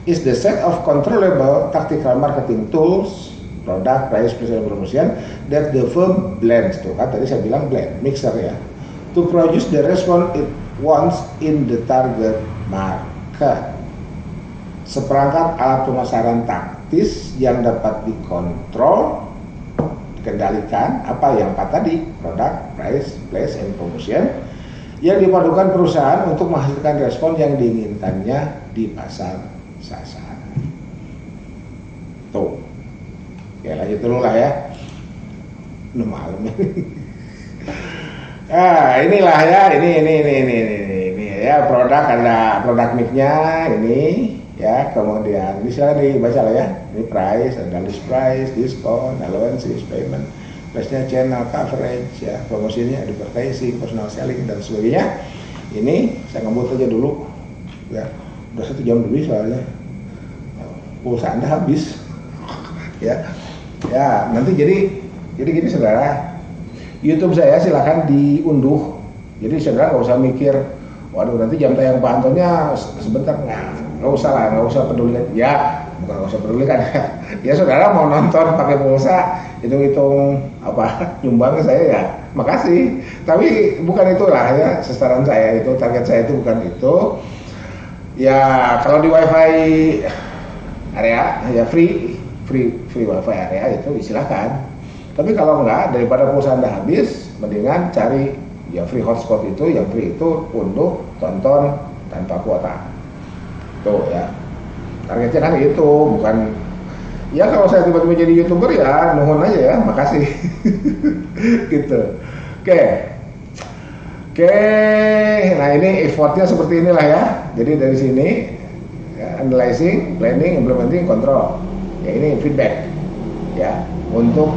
is the set of controllable tactical marketing tools, product, price, place, and promotion that the firm blends. Tuh kan tadi saya bilang blend, mixer ya, to produce the response it wants in the target market. Seperangkat alat pemasaran taktis yang dapat dikontrol, dikendalikan, yang tadi, produk, price, place, and promotion, yang dipadukan perusahaan untuk menghasilkan respon yang diinginkannya di pasar sasaran. Tuh, ya lanjut dulu lah ya. Udah malam ini. Inilah ya, ini ya, ada produk mic-nya ini. Ya, kemudian bisa dibaca lah ya. Ini price, ada list price, diskon, allowances, payment, price-nya, channel coverage, ya, promosinya, advertising, personal selling, dan sebagainya. Ini saya ngebut aja dulu. Ya, udah 1 jam lebih soalnya. Pulsa Anda habis. Ya, nanti jadi gini saudara. YouTube saya silakan diunduh. Jadi saudara nggak usah mikir, waduh nanti jam tayang Pak Antonnya sebentar. Nggak usah pedulikan. Ya, bukan nggak usah pedulikan. Ya saudara mau nonton pakai pulsa, hitung nyumbang saya ya, makasih. Tapi bukan itulah ya sasaran saya, itu target saya itu bukan itu. Ya kalau di WiFi area ya free WiFi area itu silakan. Tapi kalau enggak, daripada pulsa Anda habis, mendingan cari ya free hotspot itu, yang free itu unduh, tonton tanpa kuota. Tuh ya, targetnya kan itu, bukan ya kalau saya tiba-tiba jadi YouTuber ya nuhun aja ya, makasih. Gitu. Oke, nah ini effortnya seperti inilah ya. Jadi dari sini ya, analyzing, planning, implementing, control. Ya ini feedback ya untuk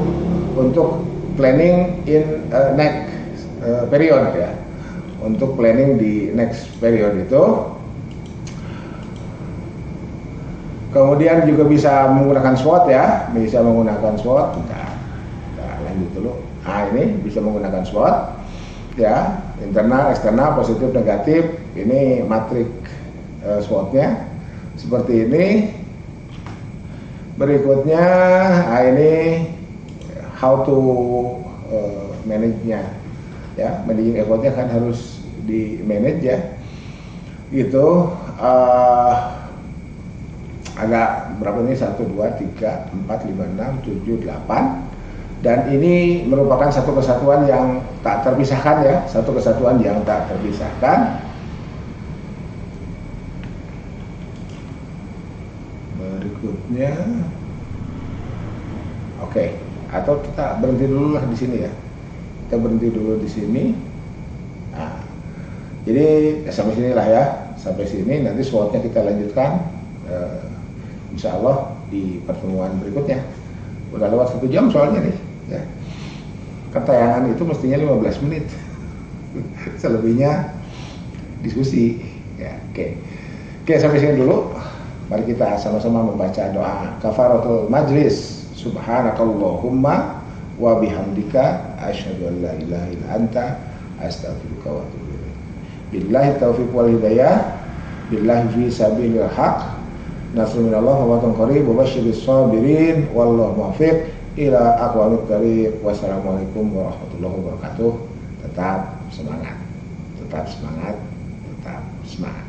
planning in next period ya. Untuk planning di next period itu. Kemudian juga bisa menggunakan SWOT ya, bisa menggunakan SWOT. Kita lanjut dulu. Nah ini bisa menggunakan SWOT ya, internal, eksternal, positif, negatif. Ini matrik SWOT-nya seperti ini. Berikutnya, ini how to manage-nya ya, managing effort-nya kan harus di manage ya. Gitu. agak berapa ini, 1, 2, 3, 4, 5, 6, 7, 8, dan ini merupakan satu kesatuan yang tak terpisahkan ya, satu kesatuan yang tak terpisahkan. Berikutnya, oke, atau kita berhenti dulu lah di sini ya, kita berhenti dulu di sini. Nah, jadi sampai sinilah ya, sampai sini, nanti SWOT-nya kita lanjutkan insya Allah di pertemuan berikutnya. Udah lewat 1 jam soalnya nih ya. Ketayangan itu mestinya 15 menit selebihnya diskusi ya. Oke, sampai sini dulu. Mari kita sama-sama membaca doa kafaratul majlis. Subhanakallahumma wa bihamdika asyhadu an la ilaha illa anta astaghfiruka wa atubu ilaik. Billahi taufiq wal hidayah, billahi fi sabilil haq. Nasrul minallah wa watun qarib wa basyiris sabirin wallahu muwaffiq ila aqwamit thariq. Wassalamualaikum warahmatullahi wabarakatuh. Tetap semangat, tetap semangat, tetap semangat.